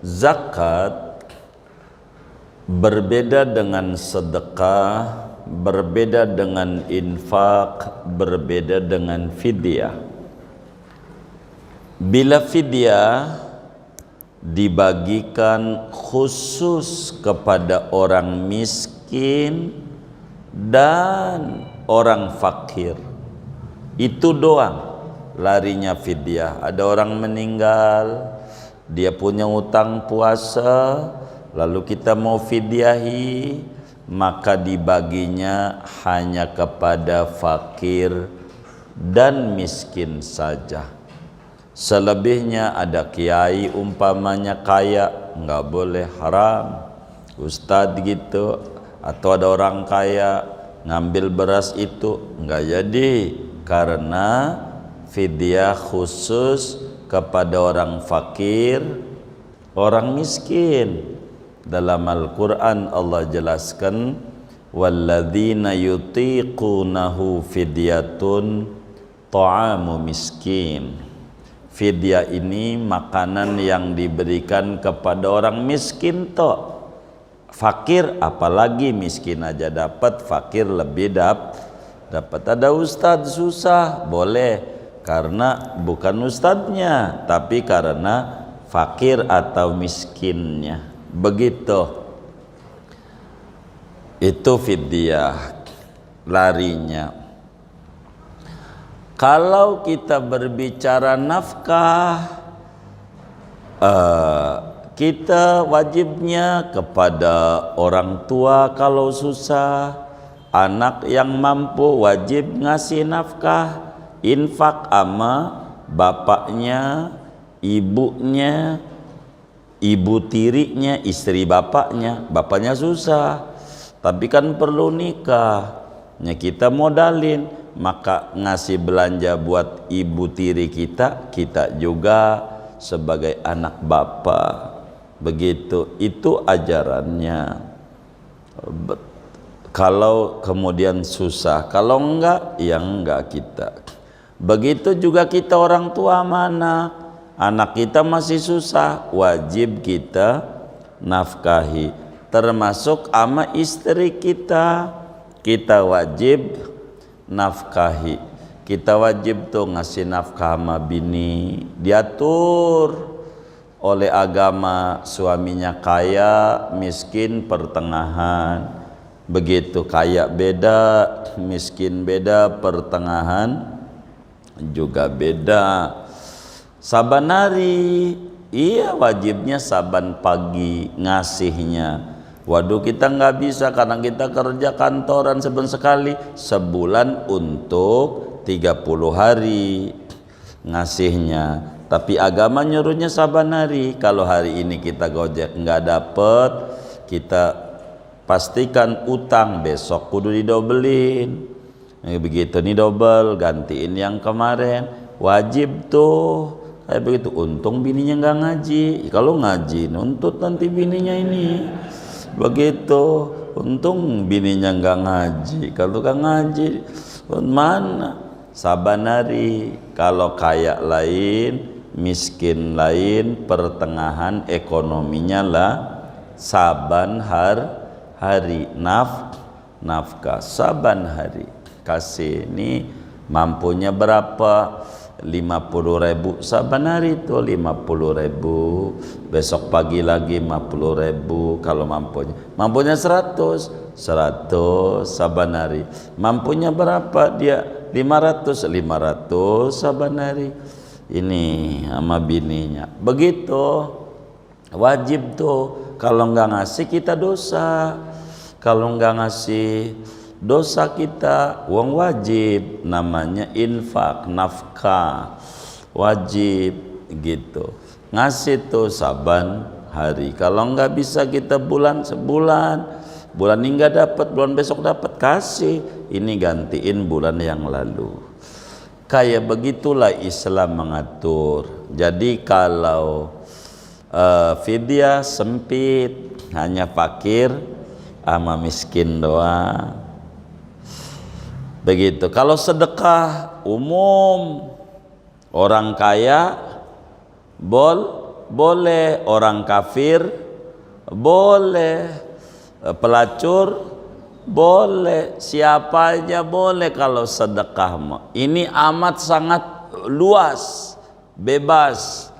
Zakat berbeda dengan sedekah, berbeda dengan infak, berbeda dengan fidyah. Bila fidyah dibagikan khusus kepada orang miskin dan orang fakir, itu doang larinya fidyah. Ada orang meninggal, dia punya utang puasa, lalu kita mau fidyahi, maka dibaginya hanya kepada fakir dan miskin saja. Selebihnya ada kiai umpamanya kaya, nggak boleh, haram. Ustadz gitu, atau ada orang kaya ngambil beras itu nggak jadi, karena fidyah khusus kepada orang fakir, orang miskin. Dalam Al-Quran Allah jelaskan, walladzina yutiqunahu fidyatun ta'amu miskin. Fidyah ini makanan yang diberikan kepada orang miskin toh. Fakir apalagi, miskin aja dapat, fakir lebih dapat. Ada ustadz susah, boleh, karena bukan ustadznya, tapi karena fakir atau miskinnya. Begitu. Itu fidyah larinya. Kalau kita berbicara nafkah, kita wajibnya kepada orang tua kalau susah. Anak yang mampu wajib ngasih nafkah, infak ama bapaknya, ibunya, ibu tirinya, istri bapaknya. Bapaknya susah, tapi kan perlu nikah, kita modalin, maka ngasih belanja buat ibu tiri kita, kita juga sebagai anak bapak. Begitu, itu ajarannya. Kalau kemudian susah, kalau enggak, ya enggak kita. Begitu juga kita orang tua mana, anak kita masih susah, wajib kita nafkahi. Termasuk ama istri kita, kita wajib nafkahi. Kita wajib tuh ngasih nafkah sama bini, diatur oleh agama. Suaminya kaya, miskin pertengahan. Begitu, kaya beda, miskin beda, pertengahan juga beda. Saban hari, iya wajibnya saban pagi ngasihnya. Waduh, kita nggak bisa karena kita kerja kantoran sekali, sebulan untuk 30 hari ngasihnya. Tapi agama nyuruhnya saban hari. Kalau hari ini kita gojek nggak dapet, kita pastikan utang besok kudu didobelin. Begitu nih double, gantiin yang kemarin. Wajib tuh kayak begitu. Untung bininya nggak ngaji. Kalau ngaji nuntut nanti bininya ini. Begitu. Untung bininya nggak ngaji. Kalau nggak ngaji mana? Saban hari. Kalau kaya lain, miskin lain, pertengahan ekonominya lah saban hari nafkah saban hari. Kasih ini mampunya berapa? 50.000 saban hari itu 50.000. Besok pagi lagi 50.000 kalau mampunya 100 saban hari. Mampunya berapa dia? 500 saban hari. Ini sama bininya. Begitu. Wajib tuh. Kalau nggak ngasih kita dosa. Kalau nggak ngasih dosa kita. Uang wajib, namanya infak, nafkah, wajib gitu. Ngasih tuh saban hari. Kalau nggak bisa kita sebulan, bulan ini nggak dapat, bulan besok dapat, kasih. Ini gantiin bulan yang lalu. Kayak begitulah Islam mengatur. Jadi kalau fidyah sempit, hanya fakir sama miskin doang. Begitu. Kalau sedekah umum, orang kaya boleh, orang kafir boleh, pelacur boleh, siapa aja boleh kalau sedekah. Ini amat sangat luas, bebas,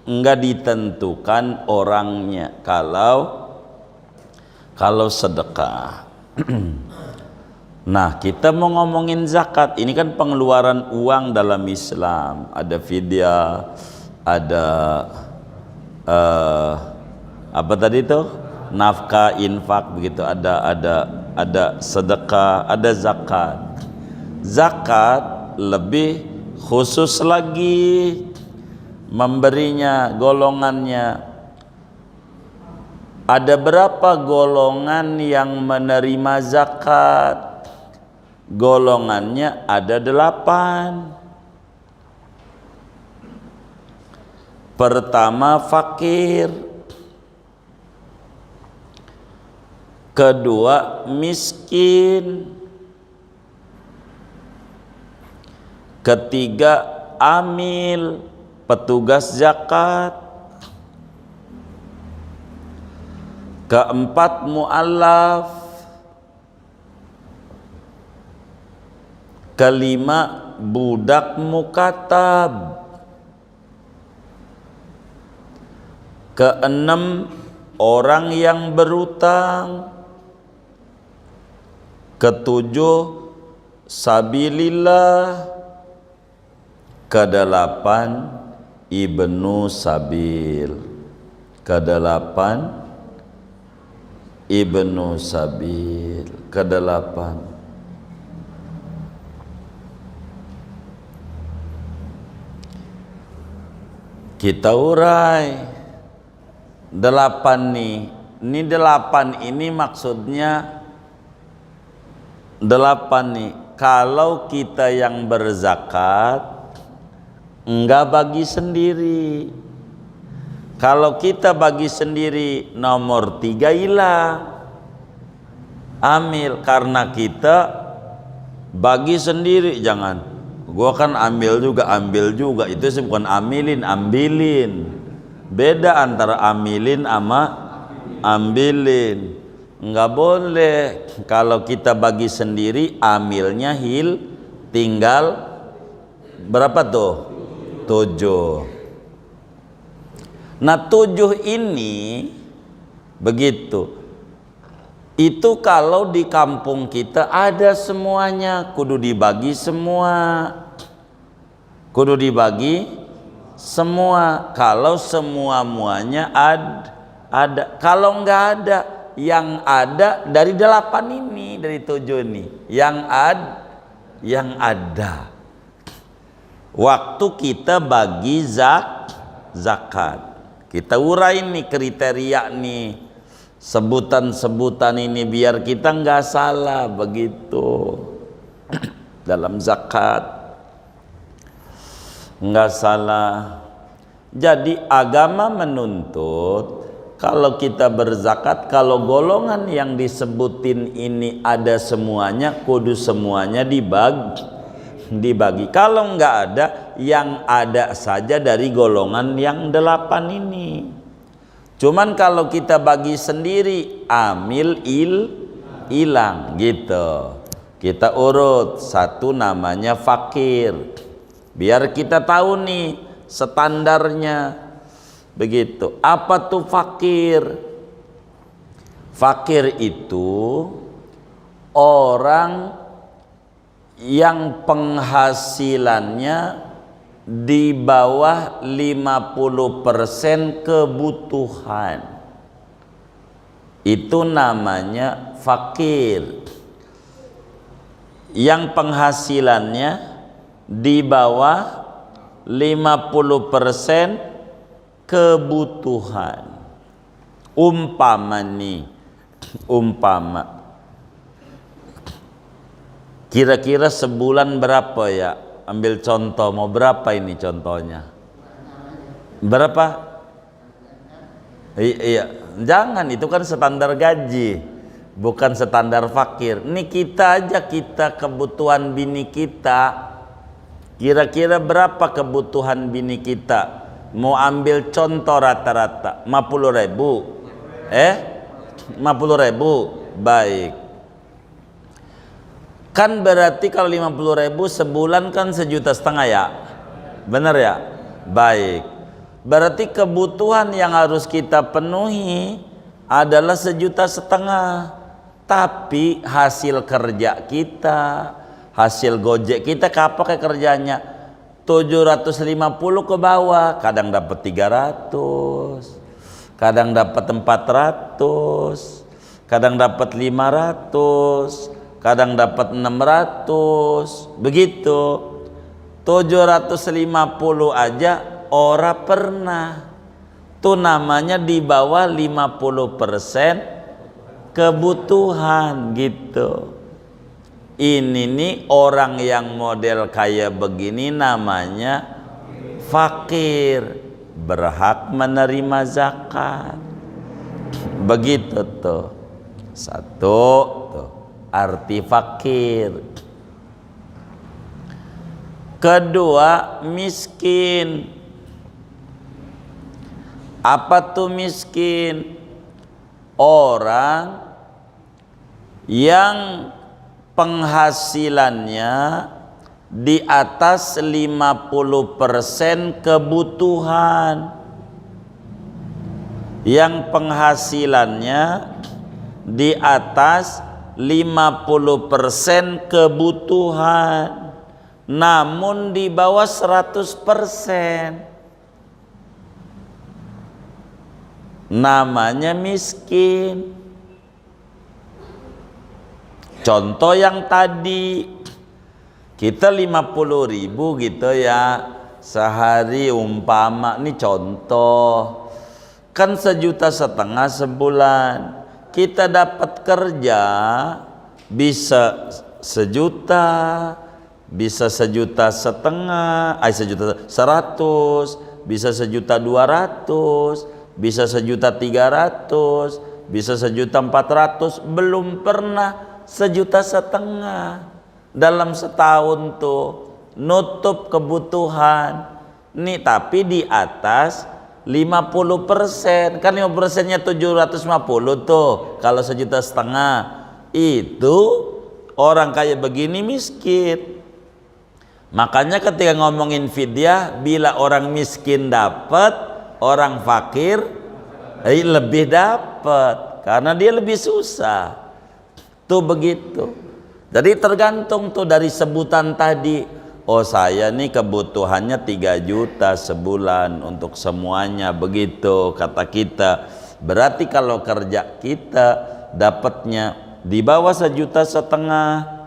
enggak ditentukan orangnya kalau sedekah. Nah, kita mau ngomongin zakat. Ini kan pengeluaran uang dalam Islam. Ada fidyah, ada apa tadi itu? Nafkah, infak, begitu. Ada sedekah, ada zakat. Zakat lebih khusus lagi memberinya, golongannya. Ada berapa golongan yang menerima zakat? Golongannya ada 8. Pertama fakir, kedua miskin, ketiga amil, petugas zakat, keempat mu'allaf, kelima budak mukatab, keenam orang yang berutang, ketujuh sabilillah, kedelapan ibnu sabil, kedelapan ibnu sabil, kedelapan. Kita urai 8 nih. Ini 8 ini maksudnya 8 nih. Kalau kita yang berzakat enggak bagi sendiri. Kalau kita bagi sendiri, nomor 3 hilang. Amil, karena kita bagi sendiri. Jangan, gua kan ambil juga. Itu sih bukan amilin, ambilin. Beda antara amilin sama ambilin. Enggak boleh. Kalau kita bagi sendiri, amilnya tinggal berapa tuh? 7. Nah 7 ini begitu. Itu kalau di kampung kita ada semuanya, kudu dibagi semua. Kudu dibagi semua. Kalau semua-muanya ada. Kalau enggak ada, yang ada dari 8 ini, dari 7 ini, yang ada. Waktu kita bagi zakat. Kita urai nih kriteria nih, sebutan-sebutan ini biar kita nggak salah begitu dalam zakat, nggak salah. Jadi agama menuntut kalau kita berzakat, kalau golongan yang disebutin ini ada semuanya, kudu semuanya dibagi. Kalau nggak ada, yang ada saja dari golongan yang 8 ini. Cuman kalau kita bagi sendiri, amil hilang gitu. Kita urut, satu namanya fakir, biar kita tahu nih standarnya begitu. Apa tuh fakir? Fakir itu orang yang penghasilannya di bawah 50% kebutuhan. Itu namanya fakir. Yang penghasilannya di bawah 50% kebutuhan. Umpama kira-kira sebulan berapa ya? Ambil contoh, mau berapa ini contohnya? Berapa? Iya, jangan, itu kan standar gaji, bukan standar fakir. Ini kita kebutuhan bini kita. Kira-kira berapa kebutuhan bini kita? mau ambil contoh rata-rata 50.000. 50.000. Baik. Kan berarti kalau 50.000 sebulan kan 1,5 juta ya. Benar ya? Baik. Berarti kebutuhan yang harus kita penuhi adalah 1,5 juta. Tapi hasil kerja kita, hasil gojek kita kapan kerjanya 750 ke bawah, kadang dapat 300, kadang dapat 400, kadang dapat 500, kadang dapat 600, begitu. 750 aja ora pernah. Itu namanya di bawah 50% kebutuhan gitu. Ini nih orang yang model kayak begini namanya fakir, berhak menerima zakat. Begitu tuh. Satu tuh arti fakir. Kedua, miskin. Apa tuh miskin? Orang yang penghasilannya di atas 50% kebutuhan. Yang penghasilannya di atas 50% kebutuhan, namun di bawah 100%. Namanya miskin. Contoh yang tadi, kita 50.000 gitu ya sehari, umpama ini contoh, kan 1,5 juta sebulan. Kita dapat kerja bisa 1 juta, bisa 1,5 juta, 1,100,000, bisa 1,200,000, bisa 1,300,000, bisa 1,400,000, belum pernah 1,5 juta. Dalam setahun tuh nutup kebutuhan nih, tapi di atas 50%. Kan 50%-nya 750 tuh. Kalau 1,5 juta itu orang kayak begini miskin. Makanya ketika ngomongin fidyah, bila orang miskin dapat, orang fakir lebih dapat karena dia lebih susah. Tuh begitu. Jadi tergantung tuh dari sebutan tadi. Oh, saya nih kebutuhannya 3 juta sebulan untuk semuanya, begitu kata kita. Berarti kalau kerja kita dapatnya di bawah 1,5 juta,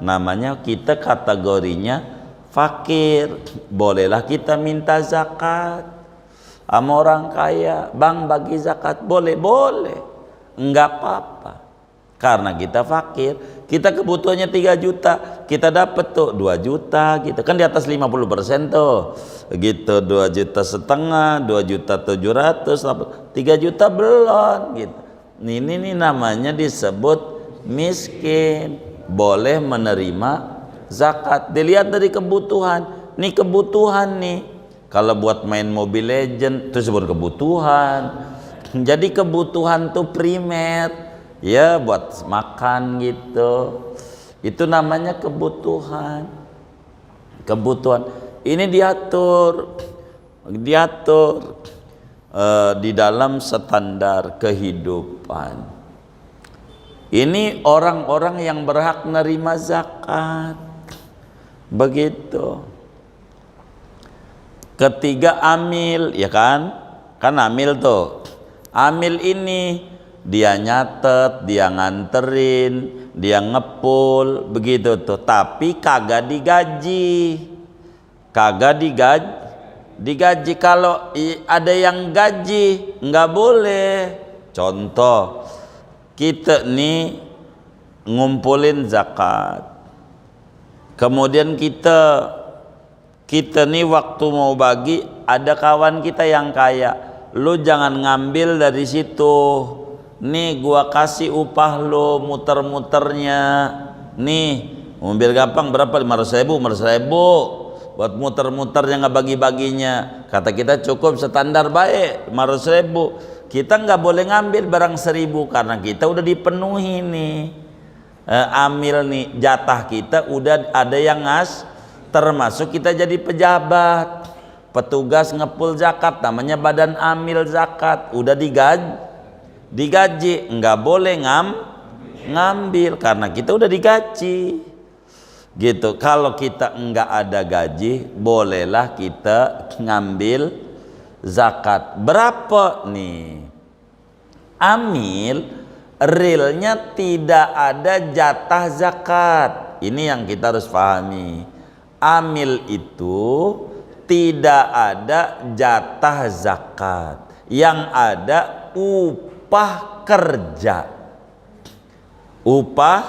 namanya kita kategorinya fakir. Bolehlah kita minta zakat sama orang kaya, bang bagi zakat, boleh, enggak apa-apa. Karena kita fakir, kita kebutuhannya 3 juta, kita dapat tuh 2 juta gitu. Kan di atas 50% tuh. Gitu, 2,5 juta, 2,700,000, 3 juta belum gitu. Ini namanya disebut miskin. Boleh menerima zakat. Dilihat dari kebutuhan. Nih kebutuhan nih. Kalau buat main Mobile Legend itu disebut kebutuhan. Jadi kebutuhan tuh primer. Ya buat makan gitu, itu namanya kebutuhan. Kebutuhan ini diatur di dalam standar kehidupan. Ini orang-orang yang berhak menerima zakat. Begitu. Ketiga, amil, ya kan? Kan amil tuh. Amil ini dia nyatet, dia nganterin, dia ngepul, begitu tuh. Tapi kagak digaji. Digaji. Kalau ada yang gaji, nggak boleh. Contoh, kita nih ngumpulin zakat. Kemudian kita nih waktu mau bagi, ada kawan kita yang kaya. Lu jangan ngambil dari situ. Nih gua kasih upah lo muter-muternya. Nih mobil gampang berapa? 500.000. buat muter-muter yang nggak bagi-baginya. Kata kita cukup standar baik 500.000. Kita nggak boleh ngambil barang 1.000 karena kita udah dipenuhi nih. Amil nih, jatah kita udah ada yang termasuk kita jadi pejabat, petugas ngepul zakat, namanya badan amil zakat, udah digaji, nggak boleh ngambil karena kita udah digaji gitu. Kalau kita nggak ada gaji, bolehlah kita ngambil zakat. Berapa nih? Amil realnya tidak ada jatah zakat. Ini yang kita harus pahami. Amil itu tidak ada jatah zakat. Yang ada upah kerja. Upah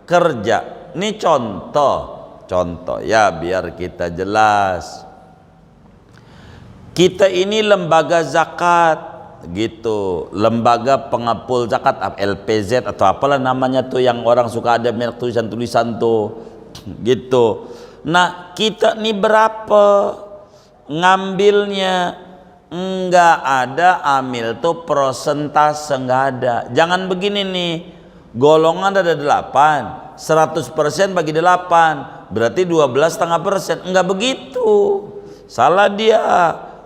kerja. Ini contoh ya biar kita jelas. Kita ini lembaga zakat gitu, lembaga pengepul zakat, LPZ atau apalah namanya tuh yang orang suka ada merek tulisan-tulisan tuh gitu. Nah kita nih berapa ngambilnya? Enggak ada amil tuh persentase, enggak ada. Jangan begini nih, golongan ada 8, 100% bagi 8 berarti 12,5%. Enggak begitu, salah dia,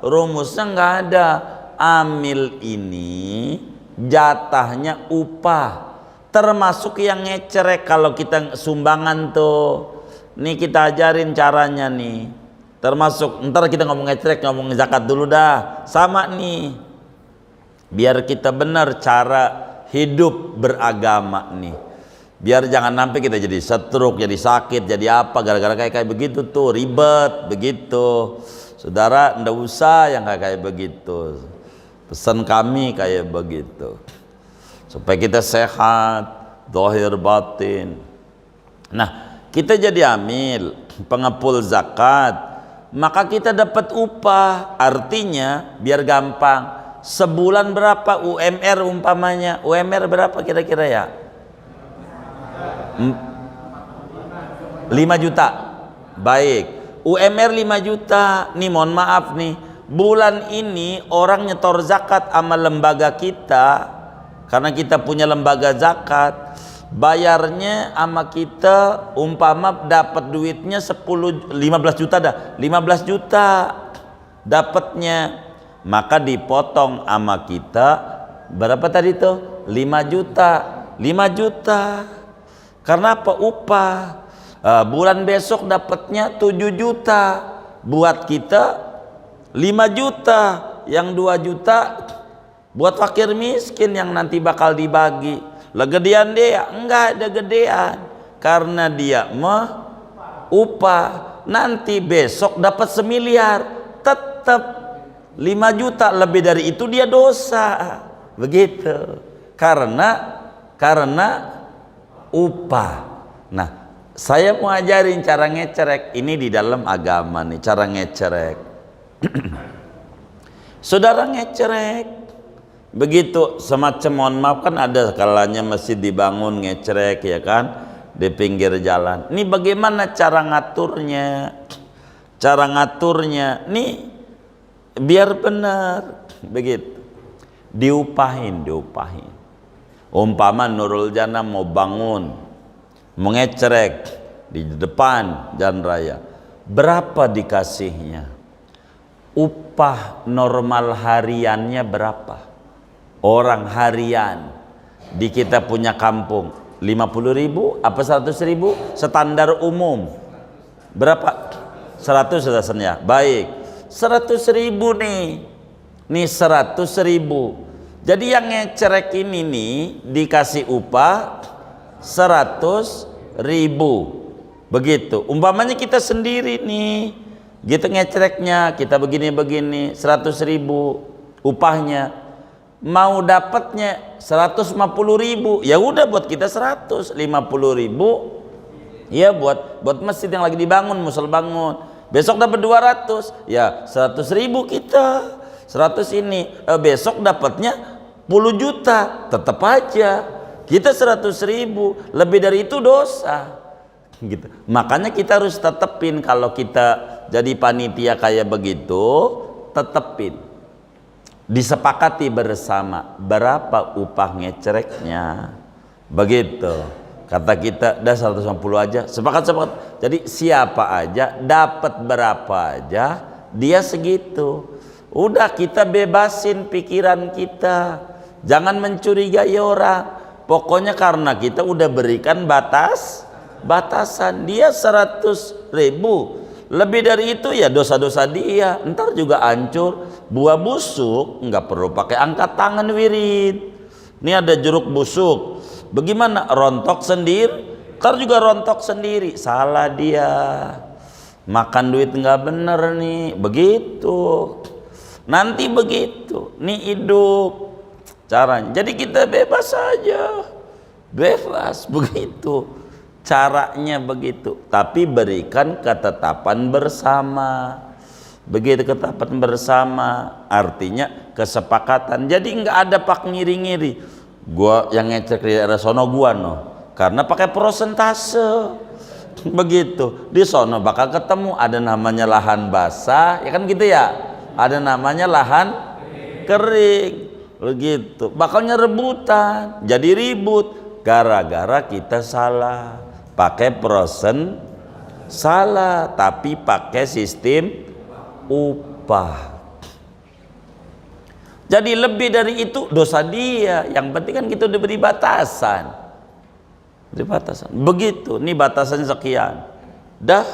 rumusnya enggak ada. Amil ini jatahnya upah, termasuk yang ngecerek. Kalau kita sumbangan tuh, nih kita ajarin caranya nih, termasuk ntar kita ngomong ngecerek, ngomong zakat dulu dah, sama nih biar kita benar cara hidup beragama nih, biar jangan sampai kita jadi stroke, jadi sakit, jadi apa gara-gara kayak begitu tuh, ribet begitu. Saudara ndak usah yang kayak begitu. Pesan kami kayak begitu supaya kita sehat zahir batin. Nah kita jadi amil pengepul zakat, maka kita dapat upah. Artinya biar gampang, sebulan berapa UMR umpamanya? UMR berapa kira-kira ya? 5 juta. Baik, UMR 5 juta. Nih mohon maaf nih, bulan ini orang nyetor zakat sama lembaga kita, karena kita punya lembaga zakat, bayarnya sama kita umpama dapat duitnya 15 juta dah, 15 juta dapatnya, maka dipotong sama kita berapa tadi tuh? 5 juta. 5 juta karena apa? Upah. Bulan besok dapatnya 7 juta, buat kita 5 juta, yang 2 juta buat fakir miskin yang nanti bakal dibagi. Lah gedean dia? Enggak ada gedean, karena dia mah upah. Nanti besok dapat 1 miliar, tetap 5 juta, lebih dari itu dia dosa. Begitu. Karena upah. Nah, saya mau ajarin cara ngecerek ini di dalam agama nih, cara ngecerek. Saudara ngecerek begitu semacam, mohon maaf kan ada kalanya masjid dibangun ngecerek ya kan, di pinggir jalan. Ini bagaimana cara ngaturnya? Cara ngaturnya nih biar benar begitu, diupahin. Umpama Nurul Jannah mau bangun, mau ngecerek di depan jalan raya, berapa dikasihnya? Upah normal hariannya berapa? Orang harian di kita punya kampung 50.000 apa 100.000 standar umum berapa? 100 rasanya. Baik, 100.000 nih 100.000. Jadi yang ngecerek ini nih dikasih upah 100.000 begitu. Umpamanya kita sendiri nih gitu ngecereknya, kita begini 100.000 upahnya, mau dapatnya 150.000, ya udah buat kita 150.000 ya buat masjid yang lagi dibangun, musal bangun. Besok dapat 200, ya 100.000 kita 100 ini, besok dapatnya 10 juta, tetap aja kita 100.000, lebih dari itu dosa gitu. Makanya kita harus tetepin kalau kita jadi panitia kayak begitu, tetepin, disepakati bersama berapa upah ngecereknya, begitu. Kata kita dah 150 aja, sepakat. Jadi siapa aja dapat berapa aja, dia segitu. Udah, kita bebasin pikiran kita, jangan mencurigai orang. Pokoknya karena kita udah berikan batasan, dia 100.000, lebih dari itu ya dosa-dosa dia, ntar juga hancur. Buah busuk nggak perlu pakai angkat tangan wirid. Ini ada jeruk busuk, bagaimana rontok sendiri, ntar juga rontok sendiri, salah dia, makan duit nggak bener nih, begitu. Nanti begitu, nih hidup caranya. Jadi kita bebas saja, bebas begitu caranya, begitu. Tapi berikan ketetapan bersama, begitu. Ketetapan bersama artinya kesepakatan. Jadi nggak ada pak ngiri-ngiri, gua yang ngecek di daerah sono gua no, karena pakai prosentase, begitu. Di sono bakal ketemu ada namanya lahan basah, ya kan gitu ya, ada namanya lahan kering, begitu. Bakalnya rebutan, jadi ribut gara-gara kita salah pakai salah, tapi pakai sistem upah. Jadi lebih dari itu dosa dia, yang penting kan kita udah beri batasan, begitu. Nih batasannya sekian, dah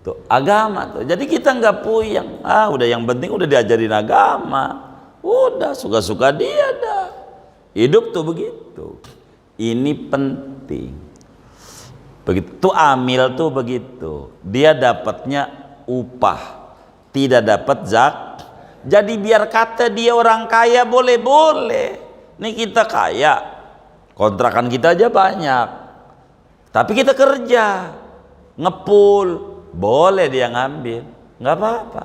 tuh agama tuh. Jadi kita nggak puyeng, udah yang penting udah diajarin agama, udah suka-suka dia dah. Hidup tuh begitu. Ini penting. Begitu amil tuh begitu. Dia dapatnya upah, tidak dapat Jadi biar kata dia orang kaya boleh-boleh. Nih kita kaya, kontrakan kita aja banyak, tapi kita kerja ngepul, boleh dia ngambil, nggak apa-apa,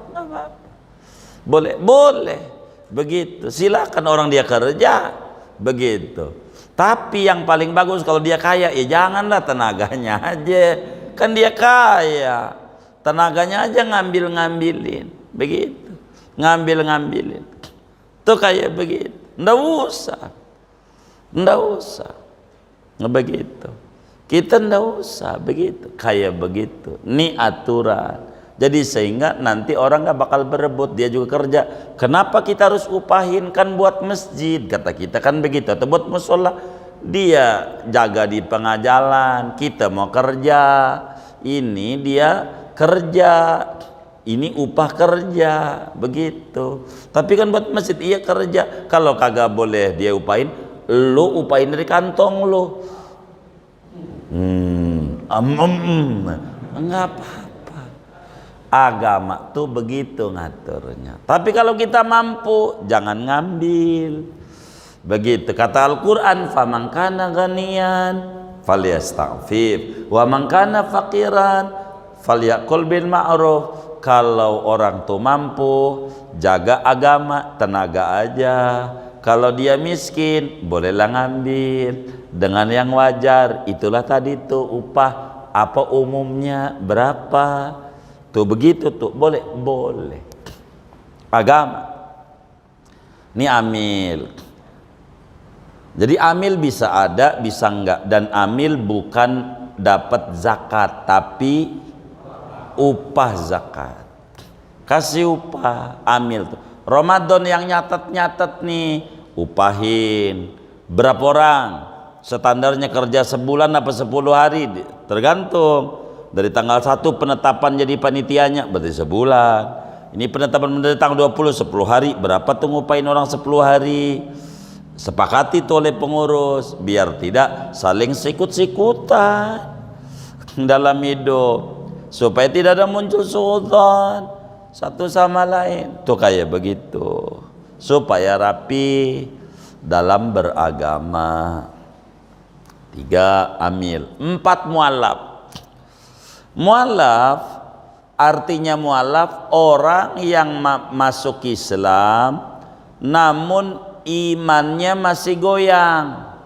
boleh, begitu. Silakan orang dia kerja, begitu. Tapi yang paling bagus kalau dia kaya, ya janganlah tenaganya aja, kan dia kaya, tenaganya aja ngambilin, begitu, ngambilin, tuh kayak begitu. Nggak usah, nggak begitu. Kita nggak usah begitu, kayak begitu. Ini aturan. Jadi sehingga nanti orang nggak bakal berebut, dia juga kerja. Kenapa kita harus upahin? Kan buat masjid, kata kita kan begitu. Atau buat musola, dia jaga di pengajalan, kita mau kerja, ini dia kerja, ini upah kerja, begitu. Tapi kan buat masjid iya kerja. Kalau kagak boleh dia upahin, lu upahin dari kantong lu. Enggak apa-apa. Agama tuh begitu ngaturnya. Tapi kalau kita mampu, jangan ngambil. Begitu kata Al-Qur'an, faman kana ghaniyan falyastaghfir wa man kana faqiran falyaqul bil ma'ruf. Kalau orang tuh mampu, jaga agama, tenaga aja. Kalau dia miskin, bolehlah ngambil dengan yang wajar. Itulah tadi tuh upah apa umumnya berapa. Tuh begitu tuh, boleh. Agama. Ini amil. Jadi amil bisa ada, bisa enggak. Dan amil bukan dapat zakat, tapi upah zakat. Kasih upah, amil tuh. Ramadan yang nyatet nih, upahin. Berapa orang? Standarnya kerja sebulan apa 10 hari? Tergantung. Dari tanggal 1 penetapan jadi panitianya berarti sebulan. Ini penetapan dari tanggal 20, 10 hari. Berapa tuh ngupain orang 10 hari? Sepakati tuh oleh pengurus biar tidak saling sikut-sikutan dalam hidup, supaya tidak ada muncul suudzon satu sama lain. Tuh kayak begitu, supaya rapi dalam beragama. 3 amil. 4 mualaf. Mualaf artinya mualaf orang yang masuk Islam namun imannya masih goyang.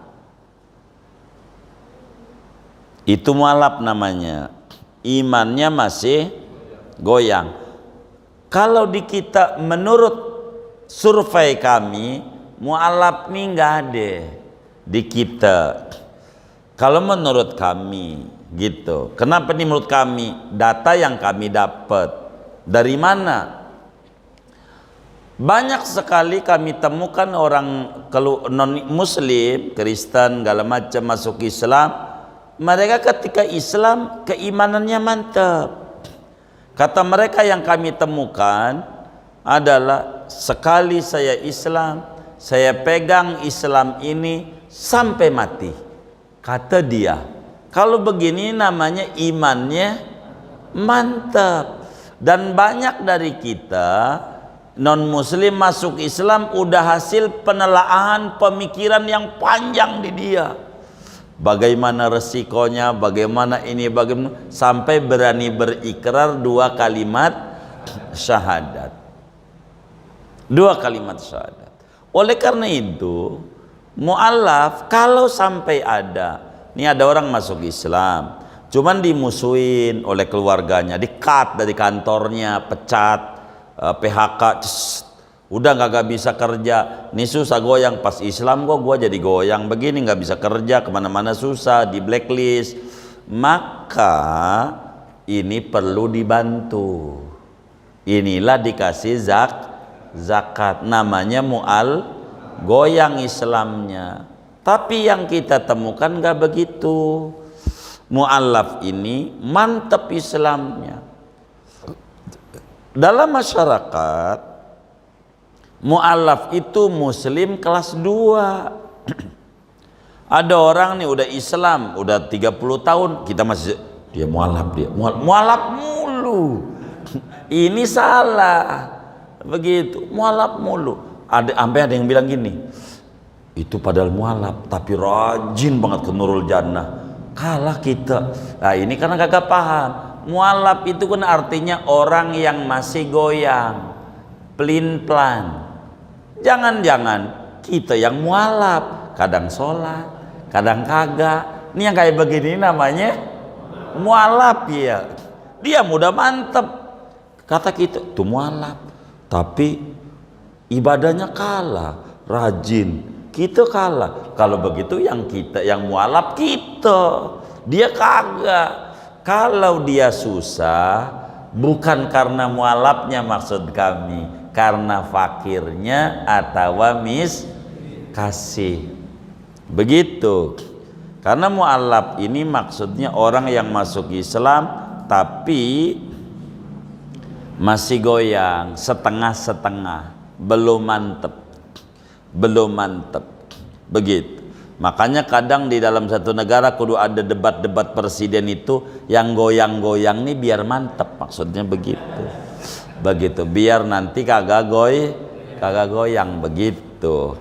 Itu mualaf namanya. Imannya masih goyang. Kalau di kita, menurut survei kami, mu'alaf nih nggak ada di kita. Kalau menurut kami gitu. Kenapa nih menurut kami? Data yang kami dapat dari mana? Banyak sekali kami temukan orang non muslim, Kristen, segala macam masuk Islam. Mereka ketika Islam keimanannya mantap. Kata mereka yang kami temukan adalah, sekali saya Islam, saya pegang Islam ini sampai mati. Kata dia, kalau begini namanya imannya mantap. Dan banyak dari kita non muslim masuk Islam udah hasil penelaahan pemikiran yang panjang di dia, bagaimana resikonya, bagaimana ini, bagaimana, sampai berani berikrar 2 kalimat syahadat. 2 kalimat syahadat. Oleh karena itu, mu'alaf kalau sampai ada, ini ada orang masuk Islam cuman dimusuhin oleh keluarganya, di-cut dari kantornya, pecat, PHK, udah nggak bisa kerja, nih susah goyang, pas Islam kok gua jadi goyang begini, nggak bisa kerja, kemana-mana susah, di blacklist. Maka ini perlu dibantu. Inilah dikasih zakat, namanya mu'al, goyang Islamnya. Tapi yang kita temukan nggak begitu. Mu'alaf ini mantap Islamnya. Dalam masyarakat, mu'alaf itu muslim kelas 2. Ada orang nih udah Islam, udah 30 tahun, kita masih, dia mu'alaf, dia mu'alaf mulu. Ini salah. Begitu, mu'alaf mulu. Sampai ada yang bilang gini, itu padahal mu'alaf tapi rajin banget ke Nurul Jannah. Kalah kita. Nah ini karena kagak paham. Mu'alaf itu kan artinya orang yang masih goyang, pelin-pelan. Jangan-jangan kita yang mu'alaf, kadang sholat, kadang kagak. Ini yang kayak begini namanya mu'alaf ya. Dia mudah mantep. Kata kita itu mu'alaf, tapi ibadahnya kalah, rajin. Kita kalah. Kalau begitu yang kita yang mu'alaf kita, dia kagak. Kalau dia susah, bukan karena mu'alafnya maksud kami, karena fakirnya atau kasih. Begitu. Karena mu'alaf ini maksudnya orang yang masuk Islam tapi masih goyang, setengah-setengah, belum mantep. Begitu. Makanya kadang di dalam satu negara kudu ada debat-debat presiden itu, yang goyang-goyang nih biar mantep, maksudnya begitu. Biar nanti kagak goyang, begitu.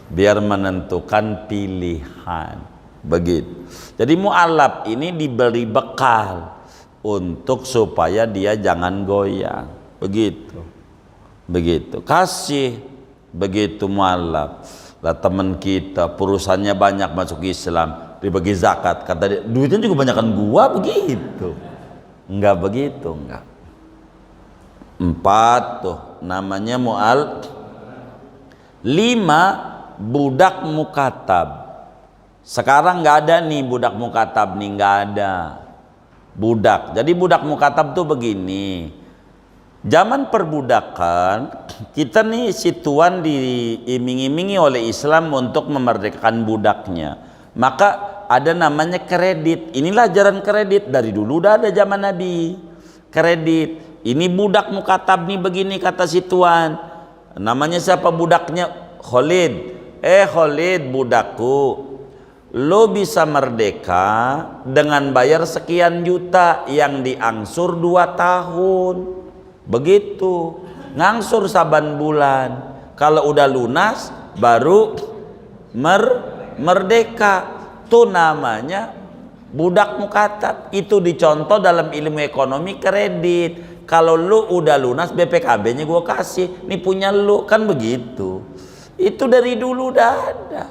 Biar menentukan pilihan, begitu. Jadi mu'alaf ini diberi bekal untuk supaya dia jangan goyang, begitu. Kasih. Begitu mu'alaf. Lah teman kita perusahaannya banyak masuk Islam, dibagi zakat, kata dia duitnya juga banyakan gua, begitu. Enggak begitu, enggak. 4 tuh namanya mu'al. 5 budak mukatab. Sekarang nggak ada nih budak mukatab nih, nggak ada budak. Jadi budak mukatab tuh begini. Zaman perbudakan, kita nih situan diiming-imingi oleh Islam untuk memerdekakan budaknya. Maka ada namanya kredit. Inilah ajaran kredit, dari dulu udah ada zaman Nabi. Kredit. Ini budak mukatab nih begini kata situan. Namanya siapa budaknya? Khalid. Khalid budakku, lo bisa merdeka dengan bayar sekian juta yang diangsur 2 tahun. Begitu, ngangsur saban bulan. Kalau udah lunas baru merdeka. Tuh namanya budak mukatab. Itu dicontoh dalam ilmu ekonomi kredit. Kalau lu udah lunas BPKB-nya gua kasih, nih punya lu, kan begitu. Itu dari dulu udah ada.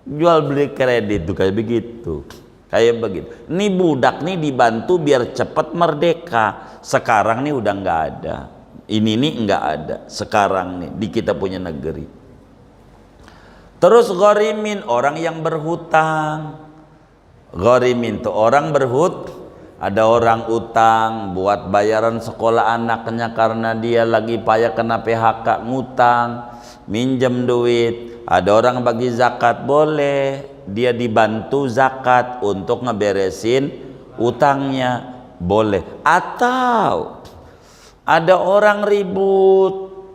Jual beli kredit tuh kayak begitu. Kayak begitu. Nih budak nih dibantu biar cepat merdeka. Sekarang nih udah nggak ada. Ini nih nggak ada. Sekarang nih di kita punya negeri. Terus gharimin, orang yang berhutang. Gharimin tuh orang ada orang utang buat bayaran sekolah anaknya karena dia lagi payah kena PHK, ngutang, minjem duit. Ada orang bagi zakat, boleh dia dibantu zakat untuk ngeberesin utangnya, boleh. Atau ada orang ribut,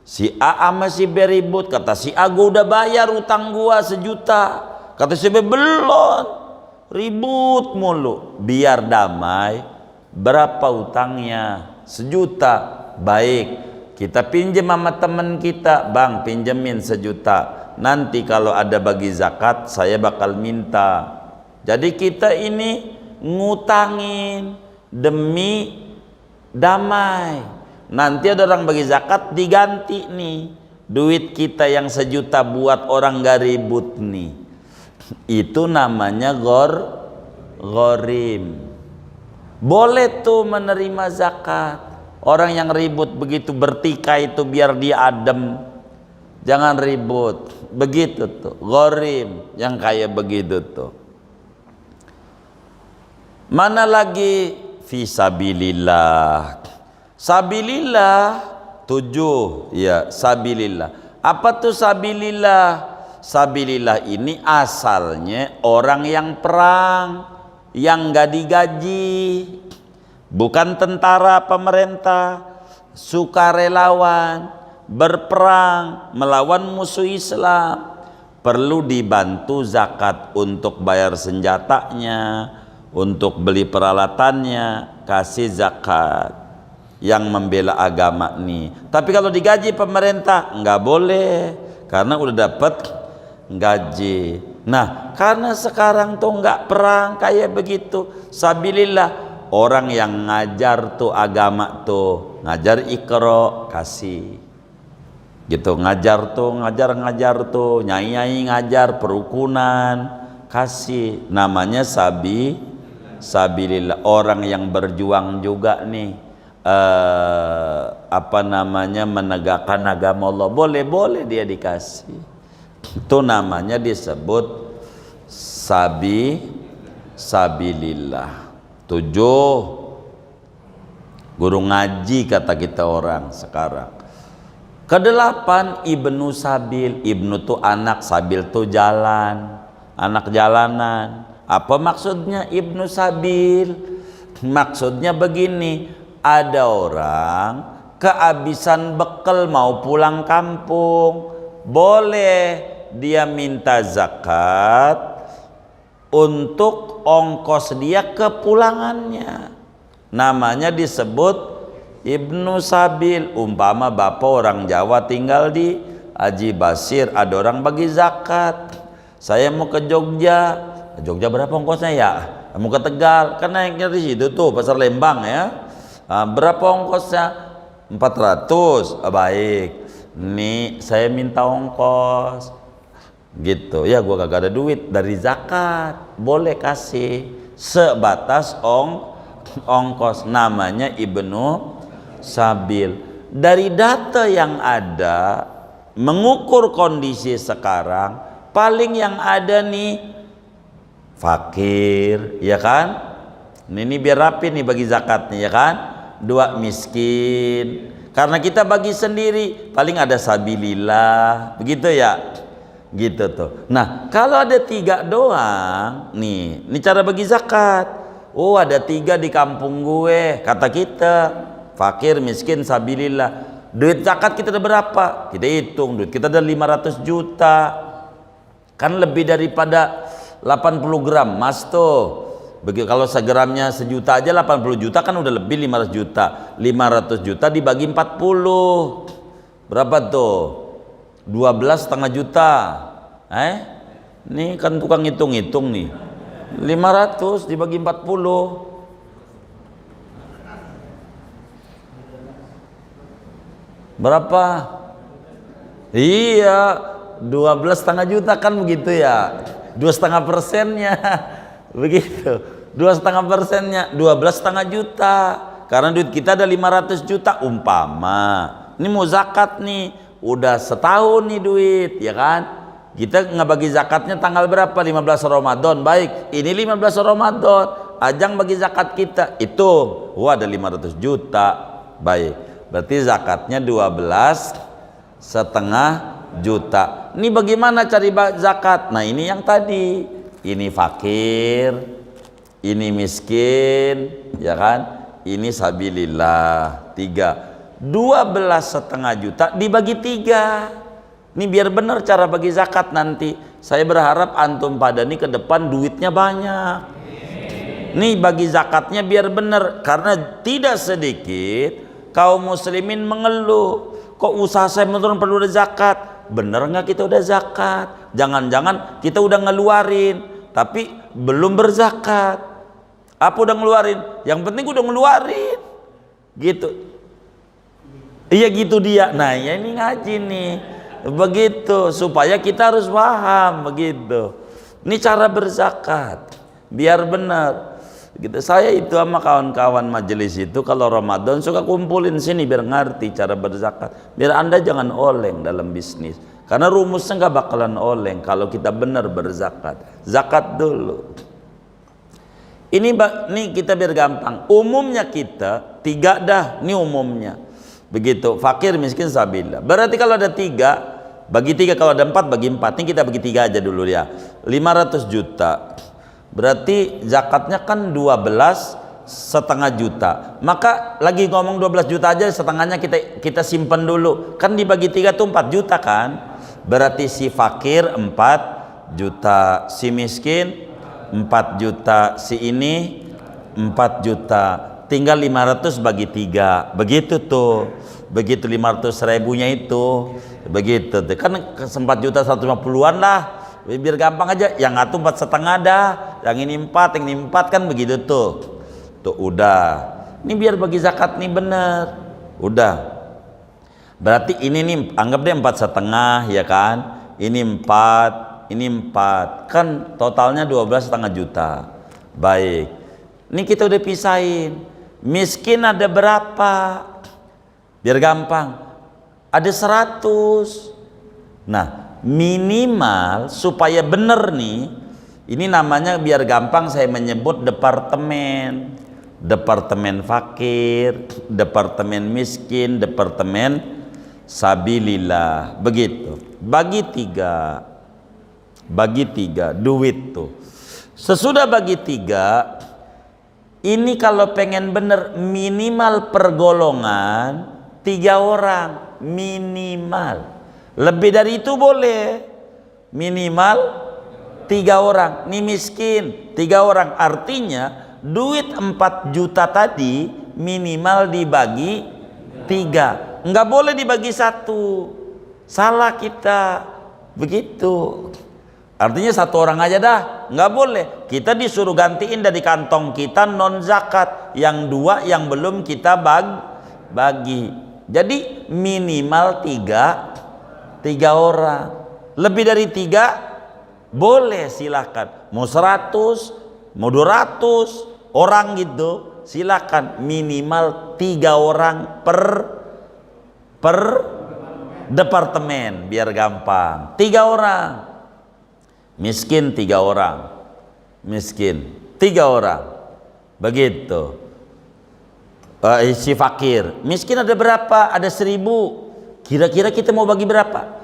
si A sama si B ribut, kata si A gua udah bayar utang gua 1 juta, kata si B belum. Ribut mulu, biar damai. Berapa utangnya? 1 juta. Baik, kita pinjam sama teman kita, bang pinjemin 1 juta. Nanti kalau ada bagi zakat saya bakal minta. Jadi kita ini ngutangin demi damai. Nanti ada orang bagi zakat diganti nih duit kita yang 1 juta buat orang gak ribut nih. Itu namanya gharim. Boleh tuh menerima zakat. Orang yang ribut begitu bertikai itu biar dia adem, jangan ribut. Begitu tuh gharim yang kayak begitu tuh. Mana lagi fisabilillah. Sabilillah 7 ya, sabilillah. Apa tuh sabilillah? Sabilillah ini asalnya orang yang perang, yang gak digaji, bukan tentara pemerintah, sukarelawan, berperang melawan musuh Islam, perlu dibantu zakat untuk bayar senjatanya, untuk beli peralatannya, kasih zakat yang membela agama nih. Tapi kalau digaji pemerintah nggak boleh, karena udah dapat gaji. Nah, karena sekarang tuh nggak perang kayak begitu, sabilillah, orang yang ngajar tuh agama tuh, ngajar Iqra kasih gitu, ngajar tuh nyai ngajar perukunan kasih, namanya sabilillah. Orang yang berjuang juga nih menegakkan agama Allah, boleh dia dikasih. Itu namanya disebut sabilillah. 7 guru ngaji kata kita orang sekarang. Ke-8 ibnu sabil. Ibnu tuh anak, sabil tuh jalan, anak jalanan. Apa maksudnya ibnu sabil? Maksudnya begini, ada orang kehabisan bekal mau pulang kampung, boleh dia minta zakat untuk ongkos dia ke pulangannya. Namanya disebut ibnu sabil. Umpama bapak orang Jawa tinggal di Haji Basir, ada orang bagi zakat, saya mau ke Jogja berapa ongkosnya ya? Mau ke Tegal, kan naiknya di situ tuh pasar Lembang ya. Berapa ongkosnya? 400. Baik, nih saya minta ongkos gitu ya, gua kagak ada duit dari zakat, boleh kasih sebatas ongkos, namanya ibnu sabil. Dari data yang ada mengukur kondisi sekarang, paling yang ada nih fakir ya kan, ini biar rapi nih bagi zakatnya ya kan, 2 miskin, karena kita bagi sendiri paling ada sabilillah begitu ya, gitu tuh. Nah kalau ada 3 doang nih, ini cara bagi zakat. Oh ada 3 di kampung gue, kata kita fakir, miskin, sabilillah. Duit zakat kita ada berapa? Kita hitung, duit kita ada 500 juta, kan lebih daripada 80 gram emas tuh. Begitu kalau segramnya 1 juta aja 80 juta kan udah lebih 500 juta. 500 juta dibagi 40 berapa tuh? 12,5 juta. Ini kan tukang hitung-hitung nih. 500 dibagi 40 berapa? Iya, 12,5 juta kan begitu ya. 2,5%-nya Begitu. 2,5%-nya 12,5 juta. Karena duit kita ada 500 juta umpama. Ini mau zakat nih, udah setahun nih duit, ya kan? Kita nggak bagi zakatnya tanggal berapa? 15 Ramadan. Baik, ini 15 Ramadan. Ajang bagi zakat kita. Itu, wah ada 500 juta. Baik, berarti zakatnya 12,5 juta. Ini bagaimana cari zakat? Nah ini yang tadi. Ini fakir, ini miskin, ya kan? Ini sabilillah. 12,5 juta dibagi 3. Ini biar benar cara bagi zakat nanti. Saya berharap antum pada ini ke depan duitnya banyak. Nih bagi zakatnya biar benar, karena tidak sedikit kaum muslimin mengeluh, kok usaha saya menurun perlu ada zakat. Bener nggak kita udah zakat? Jangan-jangan kita udah ngeluarin tapi belum berzakat. Apa udah ngeluarin? Yang penting udah ngeluarin. Gitu. Iya gitu dia. Nah ya ini ngaji nih. Begitu, supaya kita harus paham begitu. Ini cara berzakat biar benar. Gitu. Saya itu sama kawan-kawan majelis itu kalau Ramadan suka kumpulin sini biar ngerti cara berzakat. Biar Anda jangan oleng dalam bisnis. Karena rumusnya nggak bakalan oleng kalau kita benar berzakat. Zakat dulu. Ini kita biar gampang. Umumnya kita 3 dah. Ini umumnya. Begitu, fakir, miskin, sabilillah. Berarti kalau ada 3, bagi 3, kalau ada 4 bagi 4. Ini kita bagi 3 aja dulu ya. 500 juta. Berarti zakatnya kan 12,5 juta. Maka lagi ngomong 12 juta aja, setengahnya kita simpan dulu. Kan dibagi 3 tuh 4 juta kan? Berarti si fakir 4 juta, si miskin 4 juta, si ini 4 juta. Tinggal 500 bagi 3. Begitu tuh. Begitu 500 ribunya itu. Begitu tuh. Kan 4 juta 150-an lah. Biar gampang aja. Yang satu 4,5 dah. Yang ini 4, yang ini 4 kan begitu tuh. Tuh udah. Ini biar bagi zakat nih bener. Udah. Berarti ini nih anggap deh 4,5 ya kan. Ini 4, ini 4. Kan totalnya 12,5 juta. Baik. Ini kita udah pisahin. Miskin ada berapa? Biar gampang. Ada 100. Nah, minimal supaya bener nih. Ini namanya biar gampang saya menyebut departemen. Departemen fakir, departemen miskin, departemen sabilillah. Begitu. Bagi 3. Bagi 3 duit tuh. Sesudah bagi 3, ini kalau pengen bener minimal per golongan 3 orang minimal. Lebih dari itu boleh. Minimal 3 orang. Ini miskin 3 orang. Artinya duit 4 juta tadi minimal dibagi 3. Enggak boleh dibagi 1. Salah kita. Begitu. Artinya 1 orang aja dah, nggak boleh. Kita disuruh gantiin dari kantong kita non zakat. Yang 2 yang belum kita bagi. Jadi minimal 3 orang. Lebih dari 3 boleh silahkan. Mau 100, mau 200 orang gitu, silakan. Minimal 3 orang per departemen biar gampang. 3 orang. Miskin 3 orang. Miskin 3 orang. Begitu. Si fakir. Miskin ada berapa? Ada 1.000. Kira-kira kita mau bagi berapa?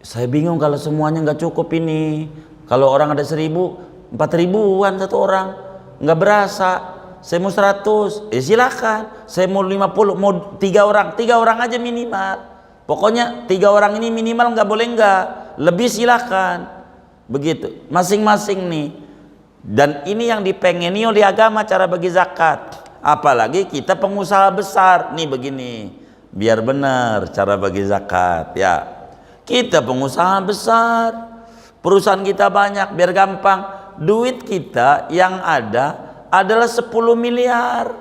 Saya bingung kalau semuanya nggak cukup ini. Kalau orang ada 1.000, 4.000-an satu orang. Nggak berasa. Saya mau 100. Silakan. Saya mau 50. Mau 3 orang. 3 orang aja minimal. Pokoknya 3 orang ini minimal, nggak boleh nggak. Lebih silakan. Begitu, masing-masing nih. Dan ini yang dipengeni oleh agama cara bagi zakat. Apalagi kita pengusaha besar nih begini. Biar benar cara bagi zakat ya. Kita pengusaha besar, perusahaan kita banyak, biar gampang. Duit kita yang ada adalah 10 miliar.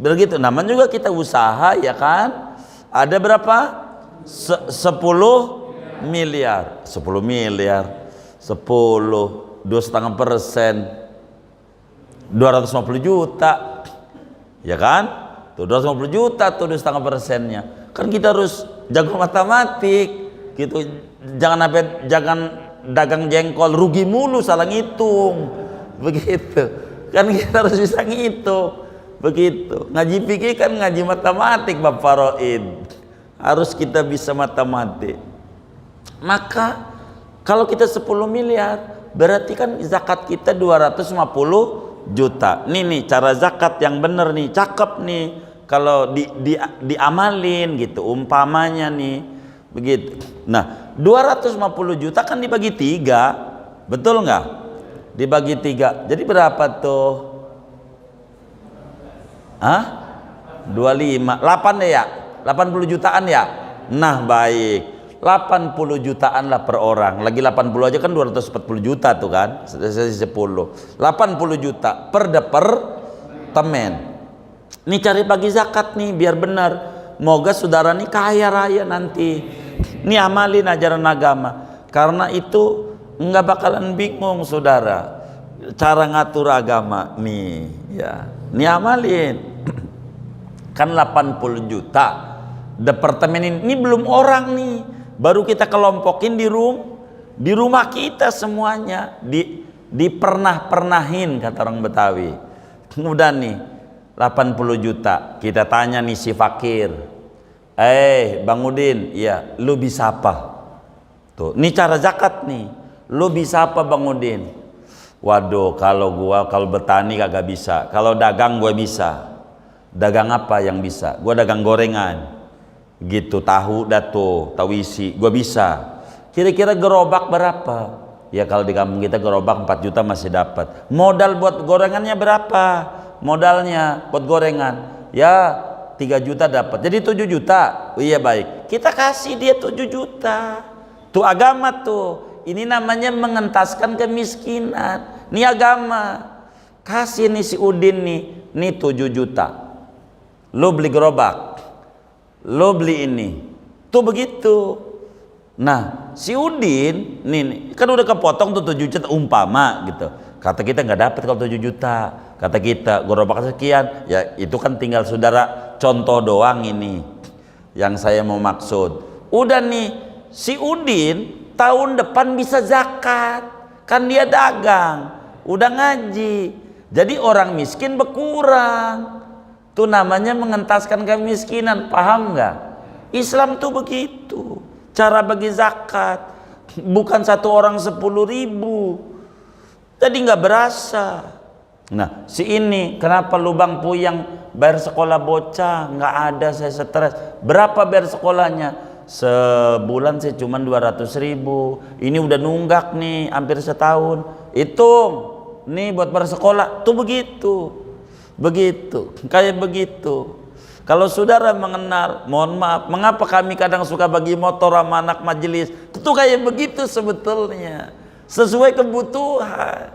Begitu, namanya juga kita usaha ya kan. Ada berapa? 10 miliar. 10 miliar. 10, 2,5%. 250 juta, ya kan? Tuh 250 juta tuh 2,5%-nya. Kan kita harus jago matematik gitu. Jangan dagang jengkol rugi mulu, salah ngitung. Begitu. Kan kita harus bisa ngitung. Begitu. Ngaji fikih kan ngaji matematik Bab Faraid. Harus kita bisa matematik. Maka kalau kita 10 miliar, berarti kan zakat kita 250 juta. Nih cara zakat yang bener nih, cakep nih. Kalau diamalin gitu, umpamanya nih, begitu. Nah, 250 juta kan dibagi 3, betul nggak? Dibagi 3, jadi berapa tuh? 25, 8 deh ya? 80 jutaan ya? Nah baik, 80 jutaan lah per orang. Lagi 80 aja kan 240 juta tuh kan, 10 80 juta per departemen. Nih cari bagi zakat nih biar benar. Moga saudara nih kaya raya nanti. Nih amalin ajaran agama, karena itu nggak bakalan bingung saudara cara ngatur agama nih ya. Nih amalin kan 80 juta departemen ini belum orang nih, baru kita kelompokin di rumah kita semuanya, dipernah-pernahin kata orang Betawi. Udah nih 80 juta, kita tanya nih si fakir, Bang Udin, iya lu bisa apa? Tuh, ini cara zakat nih, lu bisa apa Bang Udin? Waduh, kalau bertani kagak bisa, kalau dagang gue bisa. Dagang apa yang bisa? Gue dagang gorengan gitu, tahu dato, tahu isi, gue bisa. Kira-kira gerobak berapa? Ya kalau di kampung kita gerobak 4 juta masih dapat. Modal buat gorengannya berapa? Modalnya buat gorengan ya 3 juta dapat, jadi 7 juta. Oh, iya baik, kita kasih dia 7 juta. Tuh agama tuh, ini namanya mengentaskan kemiskinan. Nih agama, kasih nih si Udin nih 7 juta. Lo beli gerobak, lo beli ini, tuh begitu. Nah si Udin nih kan udah kepotong tuh 7 juta umpama gitu. Kata kita nggak dapat kalau 7 juta, kata kita gerobak sekian, ya itu kan tinggal saudara contoh doang ini yang saya mau maksud. Udah nih si Udin tahun depan bisa zakat, kan dia dagang, udah ngaji, jadi orang miskin berkurang. Itu namanya mengentaskan kemiskinan, paham nggak? Islam tuh begitu cara bagi zakat, bukan satu orang 10.000, jadi nggak berasa. Nah si ini kenapa lubang puyang bayar sekolah bocah nggak ada, saya stres. Berapa bayar sekolahnya? Sebulan sih cuma 200.000. Ini udah nunggak nih hampir setahun. Hitung nih buat bayar sekolah tuh begitu, kayak begitu. Kalau saudara mengenal, mohon maaf, mengapa kami kadang suka bagi motor sama anak majelis, itu kayak begitu sebetulnya, sesuai kebutuhan.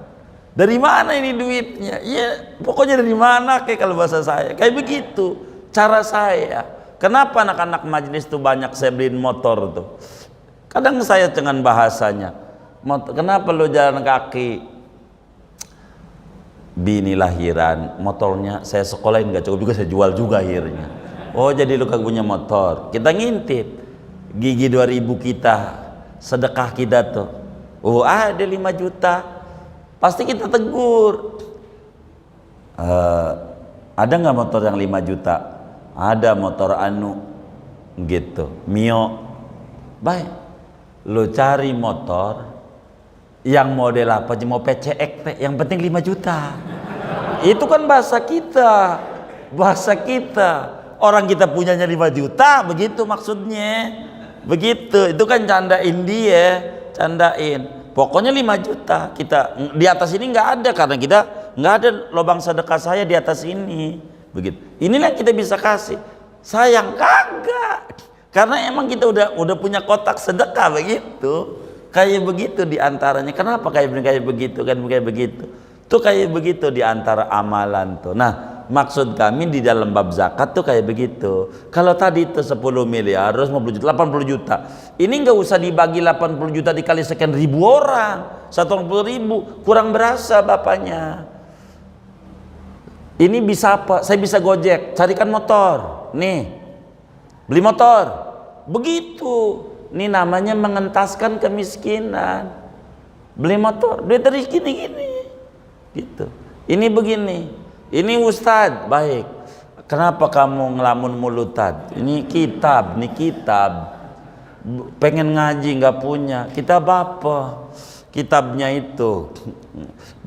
Dari mana ini duitnya? Ya pokoknya dari mana, kayak kalau bahasa saya kayak begitu cara saya. Kenapa anak-anak majelis tuh banyak saya beliin motor tuh? Kadang saya dengan bahasanya, kenapa lo jalan kaki? Bini lahiran, motornya saya sekolahin nggak cukup juga, saya jual juga akhirnya. Oh jadi lu kagak punya motor, kita ngintip gigi 2000 kita, sedekah kita tuh, oh ada 5 juta, pasti kita tegur. Ada nggak motor yang 5 juta? Ada, motor anu gitu, Mio. Baik, lu cari motor yang model apa aja, mau PCX yang penting 5 juta. Itu kan bahasa kita, orang kita punyanya 5 juta, begitu maksudnya, begitu. Itu kan candain dia, candain. Pokoknya 5 juta kita, di atas ini nggak ada, karena kita nggak ada lubang sedekah saya di atas ini, begitu. Inilah yang kita bisa kasih. Sayang kagak, karena emang kita udah punya kotak sedekah begitu. Kayak begitu diantaranya. Kenapa kayak begitu kan, kayak begitu tuh, kayak begitu diantara amalan tuh. Nah maksud kami di dalam bab zakat tuh kayak begitu. Kalau tadi itu 10 miliar 250 juta, 80 juta, ini nggak usah dibagi 80 juta dikali sekian ribu orang, 180.000, kurang berasa bapaknya. Ini bisa apa? Saya bisa Gojek, carikan motor. Nih, beli motor. Begitu. Ini namanya mengentaskan kemiskinan. Beli motor, duit dari gini-gini. Gitu. Ini begini. Ini Ustadz, baik. Kenapa kamu ngelamun mulutan? Ini kitab, pengen ngaji nggak punya. Kitab apa? Kitabnya itu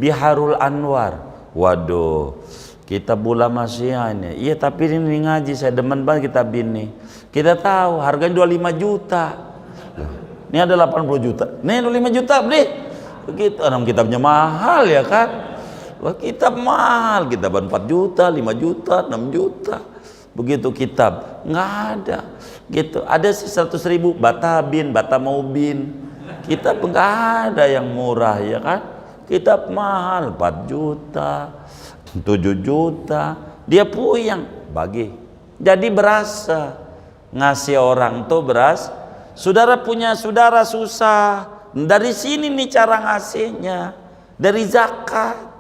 Biharul Anwar. Waduh, kitab ulama Syiah ini. Iya, tapi ini ngaji, saya demen banget kitab ini. Kita tahu harganya 25 juta. Ini ada 80 juta. Nih 25 juta beli. Begitu, orang kitabnya mahal ya kan? Wah, kitab mahal, kitab 4 juta, 5 juta, 6 juta. Begitu kitab, nggak ada. Gitu, ada sih 100.000 Batabin, Batamoubin. Kitab nggak ada yang murah ya kan? Kitab mahal 4 juta, 7 juta. Dia puyeng bagi. Jadi berasa ngasih orang tuh beras. Saudara punya saudara susah. Dari sini nih cara ngasihnya, dari zakat.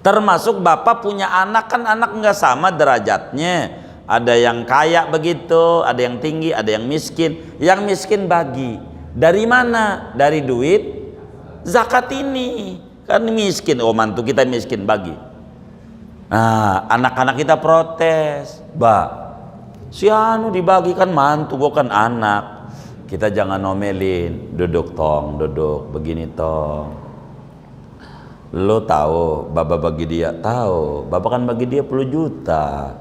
Termasuk bapak punya anak, kan anak nggak sama derajatnya. Ada yang kaya begitu, ada yang tinggi, ada yang miskin. Yang miskin bagi. Dari mana? Dari duit zakat ini. Kan miskin, oh mantu kita miskin, bagi. Nah, anak-anak kita protes, Mbak, si anu dibagi, kan mantu, gua kan anak. Kita jangan nomelin, duduk tong, duduk, begini tong. Lo tahu, bapak bagi dia, tahu, bapak kan bagi dia 10 juta.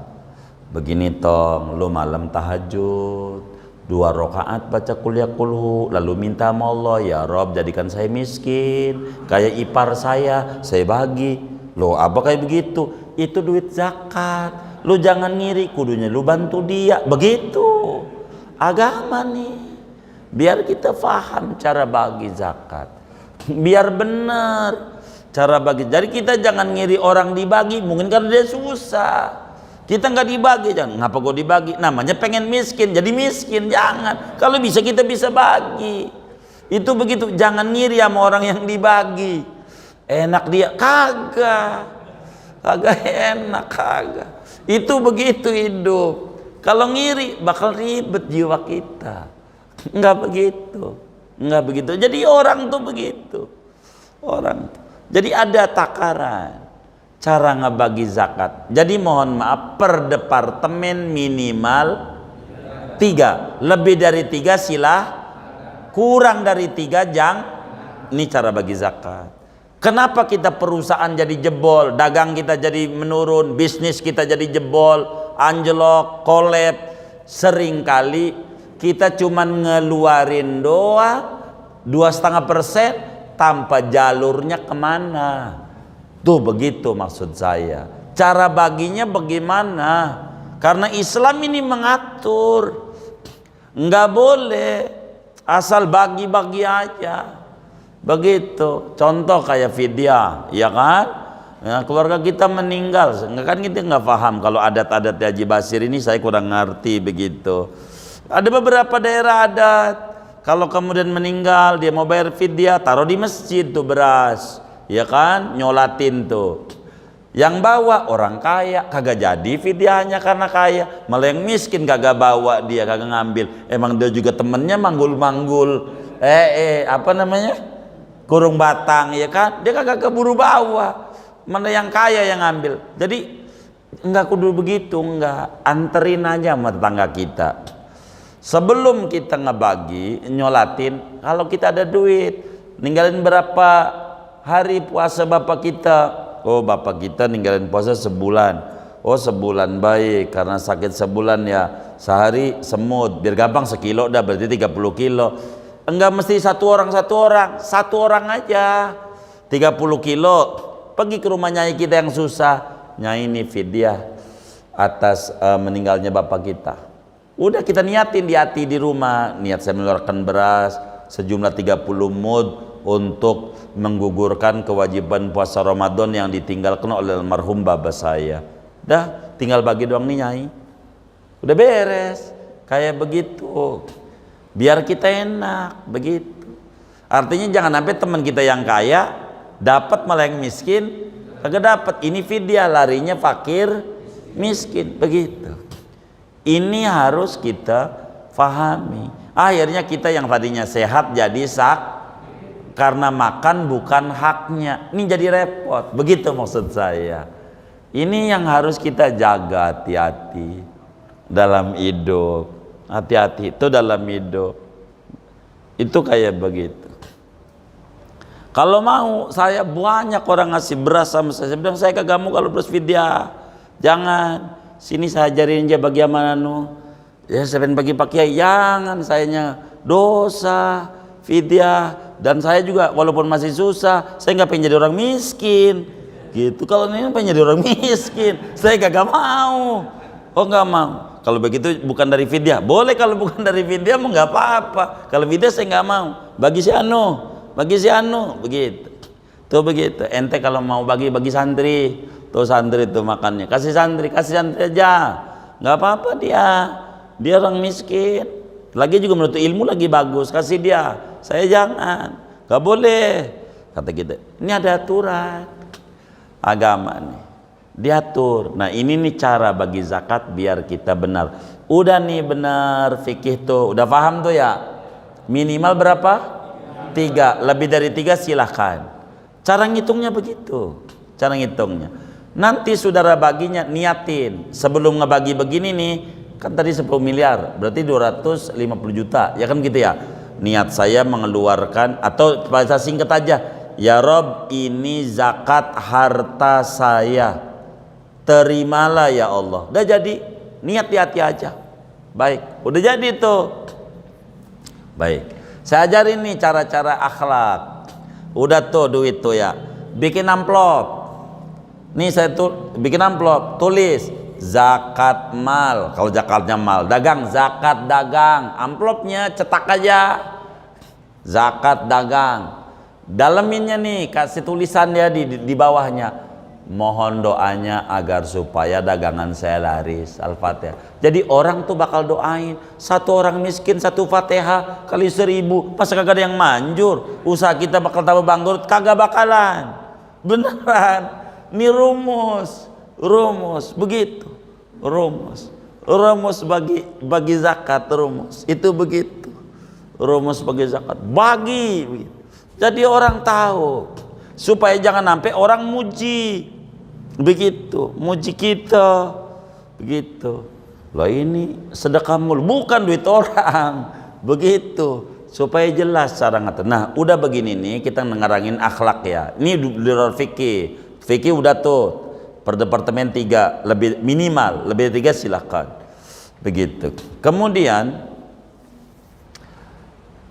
Begini tong, lo malam tahajud 2 rakaat baca kuliah kulhu, lalu minta sama Allah, ya Rob jadikan saya miskin kayak ipar saya bagi. Lo apa kayak begitu? Itu duit zakat. Lo jangan ngiri, kudunya lo bantu dia. Begitu agama nih, biar kita paham cara bagi zakat, biar benar cara bagi. Jadi kita jangan ngiri orang dibagi, mungkin karena dia susah. Kita nggak dibagi, jangan. Ngapa gue dibagi? Namanya pengen miskin, jadi miskin. Jangan. Kalau bisa kita bisa bagi. Itu begitu. Jangan ngiri sama orang yang dibagi. Enak dia, kagak enak, kagak. Itu begitu hidup. Kalau ngiri bakal ribet jiwa kita. Nggak begitu. Jadi orang tuh begitu. Jadi ada takaran cara ngebagi zakat. Jadi mohon maaf, per departemen minimal 3. Lebih dari 3 silah, kurang dari 3 ini cara bagi zakat. Kenapa kita perusahaan jadi jebol, dagang kita jadi menurun, bisnis kita jadi jebol, anjlok, kolab? Seringkali kita cuman ngeluarin doa 2,5%, tanpa jalurnya kemana. Tuh begitu maksud saya. Cara baginya bagaimana? Karena Islam ini mengatur. Nggak boleh asal bagi-bagi aja. Begitu. Contoh kayak fidyah, ya kan? Ya, keluarga kita meninggal, kan kita nggak paham. Kalau adat-adat Haji Basir ini saya kurang ngerti begitu. Ada beberapa daerah adat, kalau kemudian meninggal dia mau bayar fidyah, taruh di masjid tuh beras, ya kan, nyolatin tuh. Yang bawa orang kaya, kagak jadi fidyahnya karena kaya. Malah yang miskin kagak bawa, dia kagak ngambil. Emang dia juga temennya manggul-manggul, apa namanya, kurung batang, ya kan, dia kagak keburu bawa. Mana yang kaya yang ngambil. Jadi enggak kudu begitu, enggak, anterin aja sama tetangga kita. Sebelum kita ngebagi, nyolatin, kalau kita ada duit, ninggalin berapa hari puasa bapak kita. Oh, bapak kita ninggalin puasa sebulan. Oh, sebulan, baik, karena sakit sebulan ya, sehari semut, biar gampang sekilo dah, berarti 30 kilo. Enggak mesti satu orang aja 30 kilo. Pergi ke rumah nyai kita yang susah, nyai ini fidyah atas meninggalnya bapak kita. Udah kita niatin di hati di rumah, niat saya mengeluarkan beras sejumlah 30 mud untuk menggugurkan kewajiban puasa Ramadan yang ditinggalkan oleh almarhum bapak saya. Dah, tinggal bagi doang nih nyai. Udah beres. Kayak begitu. Biar kita enak, begitu. Artinya jangan sampai teman kita yang kaya dapat malah yang miskin kagak dapat. Ini fidyah, larinya fakir miskin, begitu. Ini harus kita pahami. Akhirnya kita yang tadinya sehat jadi karena makan bukan haknya. Ini jadi repot. Begitu maksud saya. Ini yang harus kita jaga, hati-hati dalam hidup. Hati-hati itu dalam hidup. Itu kayak begitu. Kalau mau, saya banyak orang ngasih beras sama saya bilang, saya kagak mau kalau beras fidyah. Jangan. Sini saya ajarin aja bagaimana ya saya pengen bagi pak kiai. Jangan, sayanya dosa fidyah. Dan saya juga walaupun masih susah, saya nggak pengen jadi orang miskin gitu. Kalau ini pengen jadi orang miskin, saya kagak mau. Oh nggak mau. Kalau begitu bukan dari fidyah. Boleh kalau bukan dari fidyah mau nggak apa-apa. Kalau fidyah saya nggak mau. Bagi si anu begitu. Tuh begitu. Ente kalau mau bagi santri, tuh santri tuh makannya. Kasih santri aja. Nggak apa-apa dia orang miskin. Lagi juga menurut ilmu lagi bagus, kasih dia. Saya jangan. Nggak boleh. Kata kita. Ini ada aturan agama nih. Diatur. Nah ini nih cara bagi zakat biar kita benar. Udah nih benar fikih tuh. Udah paham tuh ya. Minimal berapa? 3. Lebih dari 3 silahkan. Cara ngitungnya begitu. Cara ngitungnya. Nanti saudara baginya niatin. Sebelum ngebagi begini nih, kan tadi 10 miliar, berarti 250 juta. Ya kan gitu ya. Niat saya mengeluarkan, atau bahasa singkat aja. Ya Rob, ini zakat harta saya. Terimalah ya Allah. Udah jadi, niat di hati aja. Baik, udah jadi tuh. Baik, saya ajarin nih cara-cara akhlak. Udah tuh duit tuh ya. Bikin amplop. Nih saya tuh bikin amplop, tulis zakat mal. Kalau zakatnya mal, dagang, zakat dagang. Amplopnya cetak aja. Zakat dagang. Dalaminnya nih kasih tulisan dia di bawahnya. Mohon doanya agar supaya dagangan saya laris. Al-Fatihah. Jadi orang tuh bakal doain. Satu orang miskin satu Fatihah kali 1000. Masa kagak ada yang manjur? Usaha kita bakal tambah bangkrut? Kagak bakalan. Beneran. Ini rumus begitu. Rumus bagi zakat, rumus. Itu begitu. Rumus bagi zakat. Bagi. Jadi orang tahu. Supaya jangan sampai orang muji. Begitu, muji kita. Begitu. Loh ini sedekah mul, bukan duit orang. Begitu. Supaya jelas cara ngatur. Nah, udah begini nih kita ngerangin akhlak ya. Ini di luar fikih. Fikih udah tuh. Per departemen 3, lebih minimal, lebih dari 3 silahkan. Begitu. Kemudian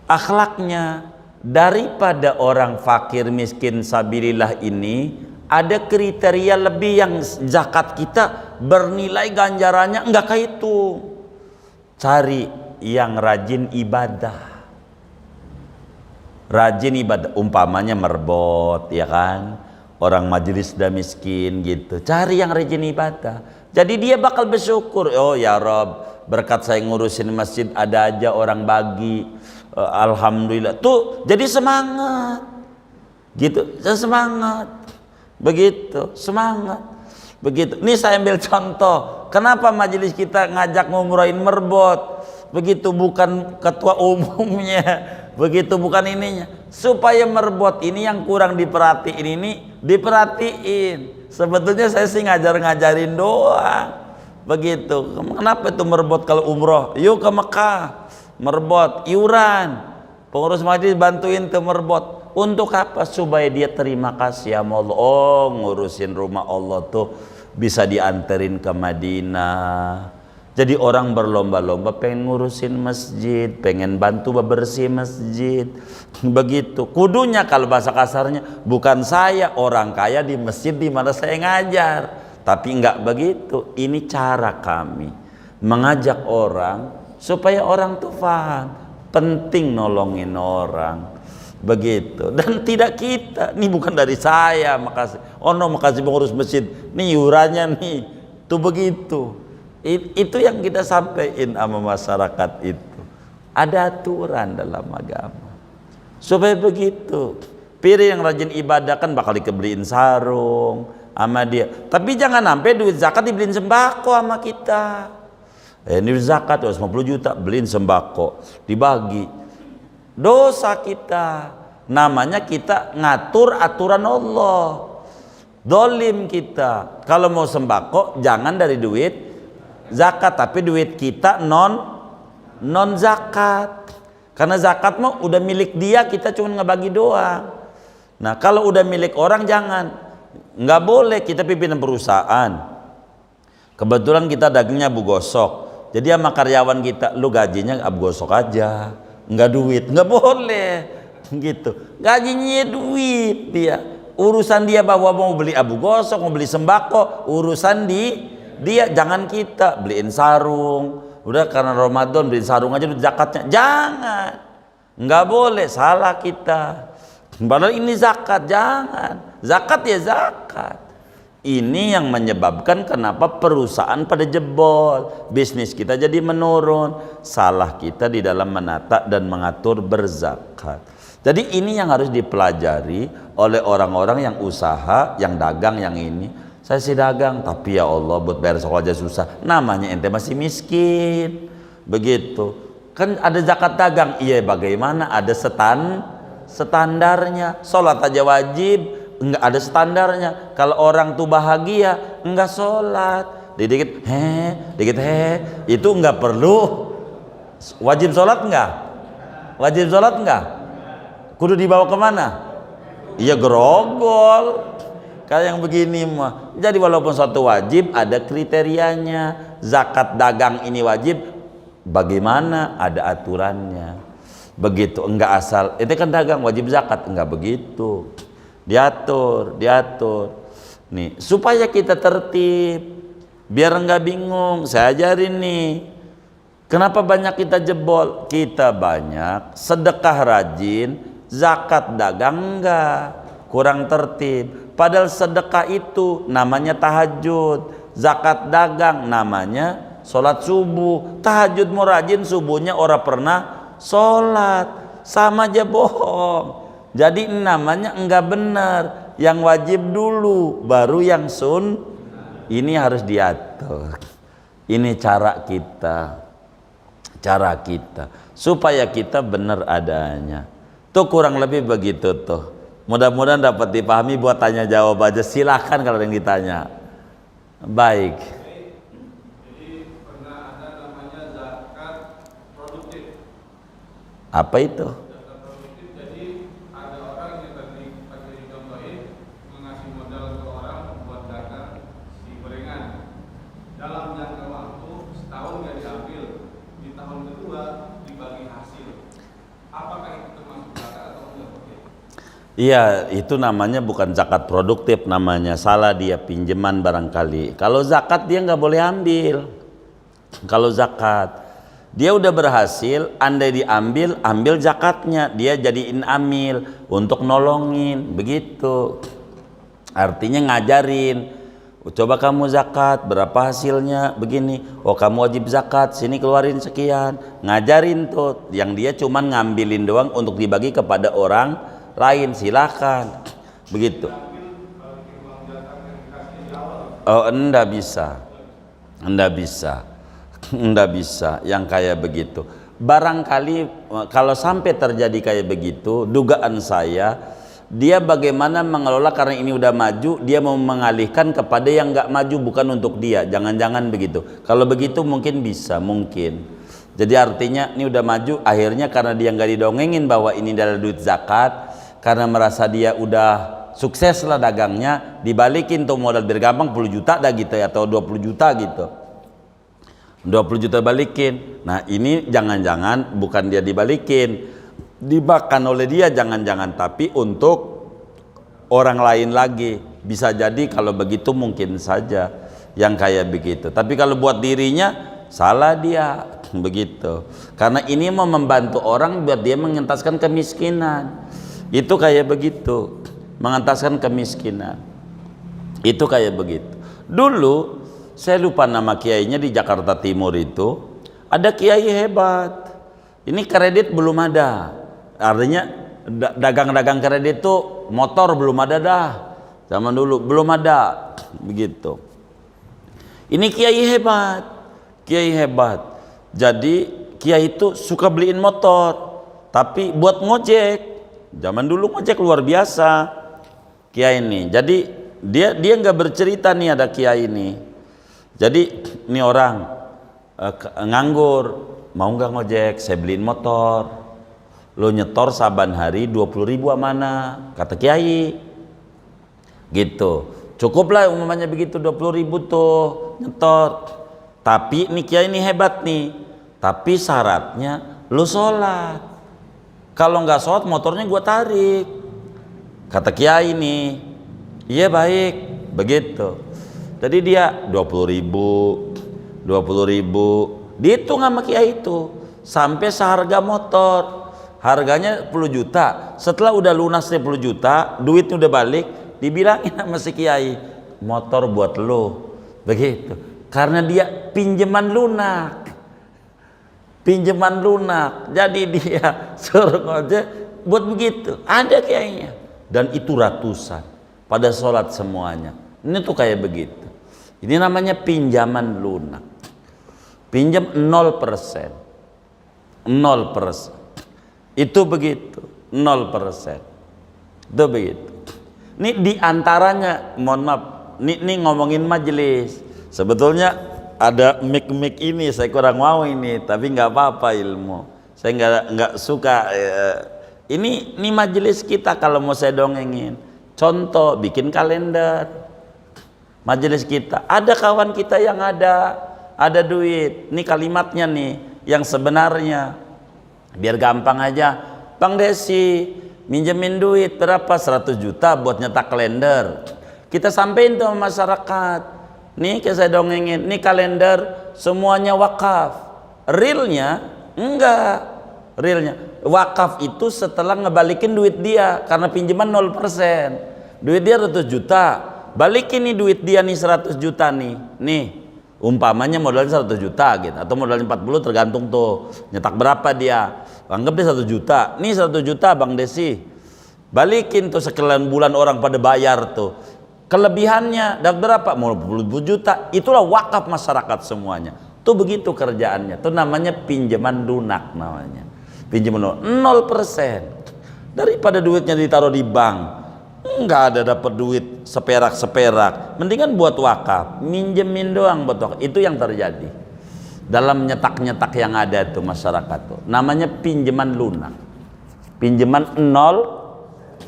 akhlaknya daripada orang fakir miskin sabilillah ini ada kriteria lebih yang zakat kita bernilai ganjarannya enggak kayak itu. Cari yang rajin ibadah. Rajin ibadah, umpamanya merbot ya kan, orang majelis dah miskin gitu. Cari yang rajin ibadah. Jadi dia bakal bersyukur. Oh ya Rob, berkat saya ngurusin masjid ada aja orang bagi. Alhamdulillah. Tuh jadi semangat. Gitu, semangat. Begitu, semangat. Begitu. Ini saya ambil contoh. Kenapa majelis kita ngajak ngumrohin merbot? Begitu, bukan ketua umumnya. Begitu, bukan ininya. Supaya merbot ini yang kurang diperhatiin ini diperhatiin. Sebetulnya saya sih ngajarin doang. Begitu. Kenapa itu merbot kalau umroh? Yuk ke Mekah. Merbot iuran. Pengurus majelis bantuin tuh merbot. Untuk apa? Supaya dia terima kasih sama Allah. Oh, ngurusin rumah Allah tuh bisa dianterin ke Madinah. Jadi orang berlomba-lomba pengen ngurusin masjid, pengen bantu bebersih masjid. Begitu. Kudunya kalau bahasa kasarnya, bukan saya orang kaya di masjid di mana saya ngajar. Tapi enggak begitu. Ini cara kami mengajak orang supaya orang tuh paham. Penting nolongin orang. Begitu. Dan tidak kita, ini bukan dari saya, makasih. Oh no, makasih pengurus masjid. Nih iurannya nih. Tuh begitu. Itu yang kita sampaikan sama masyarakat itu. Ada aturan dalam agama. Supaya begitu. Piring yang rajin ibadah kan bakal dikebeliin sarung, sama dia. Tapi jangan sampai duit zakat dibeliin sembako sama kita. Ini zakat 50 juta beliin sembako, dibagi. Dosa kita. Namanya kita ngatur aturan Allah. Dolim kita. Kalau mau sembako jangan dari duit zakat, tapi duit kita non zakat. Karena zakat mah udah milik dia, kita cuma ngebagi doang. Nah kalau udah milik orang jangan, nggak boleh. Kita pimpinan perusahaan, kebetulan kita dagingnya Abu Gosok, jadi sama karyawan kita, lu gajinya Abu Gosok aja, nggak duit, nggak boleh gitu. Gajinya duit dia, urusan dia bahwa mau beli Abu Gosok, mau beli sembako, urusan dia, jangan kita beliin sarung. Udah karena Ramadan beliin sarung aja duit zakatnya, jangan, nggak boleh, salah kita. Padahal ini zakat, jangan. Zakat ya zakat. Ini yang menyebabkan kenapa perusahaan pada jebol, bisnis kita jadi menurun. Salah kita di dalam menata dan mengatur berzakat. Jadi ini yang harus dipelajari oleh orang-orang yang usaha, yang dagang, yang ini. Saya sih dagang, tapi ya Allah buat bayar sekolah aja susah. Namanya ente masih miskin. Begitu. Kan ada zakat dagang. Iya, bagaimana? Ada standarnya. Sholat aja wajib, enggak ada standarnya. Kalau orang tuh bahagia enggak sholat, dikit itu enggak perlu. Wajib sholat enggak? Wajib sholat enggak? Kudu dibawa kemana? Iya, grogol kayak yang begini mah. Jadi walaupun suatu wajib ada kriterianya. Zakat dagang ini wajib, bagaimana? Ada aturannya. Begitu, enggak asal itu kan dagang wajib zakat, enggak begitu, diatur nih supaya kita tertib, biar enggak bingung. Saya ajarin nih, kenapa banyak kita jebol. Kita banyak sedekah rajin, zakat dagang enggak, kurang tertib. Padahal sedekah itu namanya tahajud, zakat dagang namanya sholat subuh. Tahajud mau rajin, subuhnya orang pernah sholat, sama aja bohong. Jadi namanya enggak benar. Yang wajib dulu, baru yang ini harus diatur. Ini cara kita supaya kita benar adanya. Tuh kurang lebih begitu tuh. Mudah-mudahan dapat dipahami. Buat tanya jawab aja, silakan kalau ada yang ditanya. Baik. Apa itu? Data produktif, jadi ada orang yang tadi dicontohin mengasih modal ke orang buat dagang di gorengan. Dalam jangka waktu setahun nggak diambil, di tahun kedua dibagi hasil. Apakah itu termasuk zakat atau enggak? Iya, itu namanya bukan zakat produktif, namanya salah dia, pinjaman barangkali. Kalau zakat dia nggak boleh ambil. Kalau zakat dia udah berhasil, andai diambil, ambil zakatnya, dia jadiin amil untuk nolongin, begitu. Artinya ngajarin, coba kamu zakat, berapa hasilnya, begini. Oh kamu wajib zakat, sini keluarin sekian. Ngajarin tuh, yang dia cuman ngambilin doang untuk dibagi kepada orang lain, silakan, begitu. Oh enggak bisa yang kayak begitu. Barangkali kalau sampai terjadi kayak begitu, dugaan saya dia bagaimana mengelola, karena ini udah maju, dia mau mengalihkan kepada yang nggak maju, bukan untuk dia. Jangan-jangan begitu. Kalau begitu mungkin bisa, mungkin. Jadi artinya ini udah maju, akhirnya karena dia nggak didongengin bahwa ini adalah duit zakat, karena merasa dia udah sukses lah dagangnya, dibalikin tuh modal bergampang 10 juta dah gitu ya, atau 20 juta gitu. 20 juta balikin. Nah ini jangan-jangan bukan dia dibalikin, dimakan oleh dia, jangan-jangan, tapi untuk orang lain lagi. Bisa jadi kalau begitu mungkin saja yang kayak begitu. Tapi kalau buat dirinya salah dia begitu. Karena ini mau membantu orang biar dia mengentaskan kemiskinan. Itu kayak begitu, mengentaskan kemiskinan. Itu kayak begitu. Dulu saya lupa nama kiainya di Jakarta Timur itu, ada kiai hebat. Ini kredit belum ada. Artinya dagang-dagang kredit itu motor belum ada dah. Zaman dulu belum ada begitu. Ini kiai hebat, kiai hebat. Jadi kiai itu suka beliin motor, tapi buat ngojek. Zaman dulu ngojek luar biasa kiai ini. Jadi dia nggak bercerita nih ada kiai ini. Jadi ini orang nganggur, mau nggak ngojek? Saya beliin motor. Lo nyetor saban hari 20.000 amanah, kata kiai. Gitu. Cukuplah umumnya begitu 20.000 tuh nyetor. Tapi nih kiai ini hebat nih. Tapi syaratnya lo sholat. Kalau nggak sholat motornya gua tarik. Kata kiai nih. Iya baik, begitu. Jadi dia 20.000, 20.000, dihitung sama kiai itu sampai seharga motor. Harganya 10 juta. Setelah udah lunas 10 juta, duitnya udah balik, dibilangin sama si kiai, motor buat lo. Begitu. Karena dia pinjaman lunak. Pinjaman lunak. Jadi dia suruh ngojek buat begitu. Ada kiainya. Dan itu ratusan. Pada sholat semuanya. Ini tuh kayak begitu. Ini namanya pinjaman lunak. Pinjam 0%. 0%. Itu begitu. 0%. Itu begitu. Ini diantaranya, mohon maaf, ini ngomongin majelis. Sebetulnya ada mic ini saya kurang mau ini, tapi nggak apa-apa ilmu. Saya nggak suka. Ini majelis kita kalau mau saya dongengin. Contoh, bikin kalender. Majelis kita. Ada kawan kita yang ada duit. Ini kalimatnya nih, yang sebenarnya. Biar gampang aja. Bang Desi, minjemin duit berapa? 100 juta buat nyetak kalender. Kita sampein tuh sama masyarakat. Nih kayak saya dongengin, nih kalender semuanya wakaf. Realnya enggak. Realnya wakaf itu setelah ngebalikin duit dia karena pinjaman 0%. Duit dia 100 juta, balikin nih duit dia nih 100 juta nih. Nih, umpamanya modalnya 100 juta gitu atau modalnya 40 tergantung tuh nyetak berapa dia. Anggap dia 1 juta. Nih 100 juta Bang Desi. Balikin tuh sekian bulan orang pada bayar tuh. Kelebihannya dapat berapa? Mau 20 juta. Itulah wakaf masyarakat semuanya. Tuh begitu kerjaannya. Tuh namanya pinjaman lunak namanya. Pinjaman lunak 0%. Daripada duitnya ditaruh di bank. Enggak ada dapat duit seperak-seperak. Mendingan buat wakaf. Minjemin doang buat wakaf. Itu yang terjadi. Dalam nyetak-nyetak yang ada tuh masyarakat tuh. Namanya pinjaman lunak. Pinjaman 0%.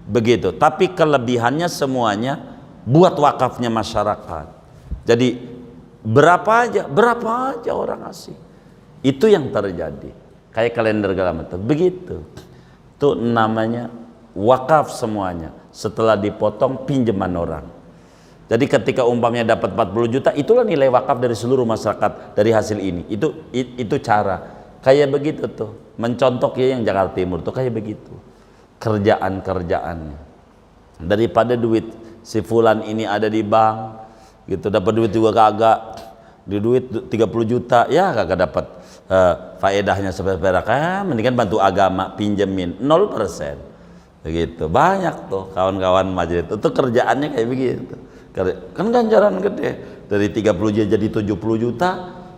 Begitu, tapi kelebihannya semuanya buat wakafnya masyarakat. Jadi berapa aja orang ngasih. Itu yang terjadi. Kayak kalender segala macam. Begitu. Itu namanya wakaf semuanya. Setelah dipotong pinjaman orang. Jadi ketika umpamanya dapat 40 juta, itulah nilai wakaf dari seluruh masyarakat dari hasil ini. Itu cara. Kayak begitu tuh. Mencontoh ya yang Jakarta Timur tuh kayak begitu. Kerjaan-kerjaannya daripada duit si fulan ini ada di bank gitu dapat duit juga kagak di duit 30 juta ya kagak dapat faedahnya seperak mendingan bantu agama pinjemin 0% begitu. Banyak tuh kawan-kawan majelis itu kerjaannya kayak begitu kan ganjaran gede dari 30 juta jadi 70 juta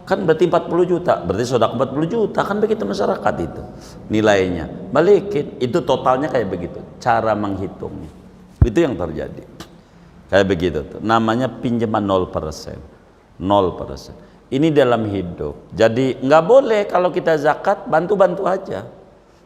kan berarti 40 juta, berarti sudah 40 juta kan begitu masyarakat itu nilainya, balikin itu totalnya kayak begitu, cara menghitungnya itu yang terjadi kayak begitu tuh. Namanya pinjaman 0%. Ini dalam hidup, jadi nggak boleh kalau kita zakat bantu-bantu aja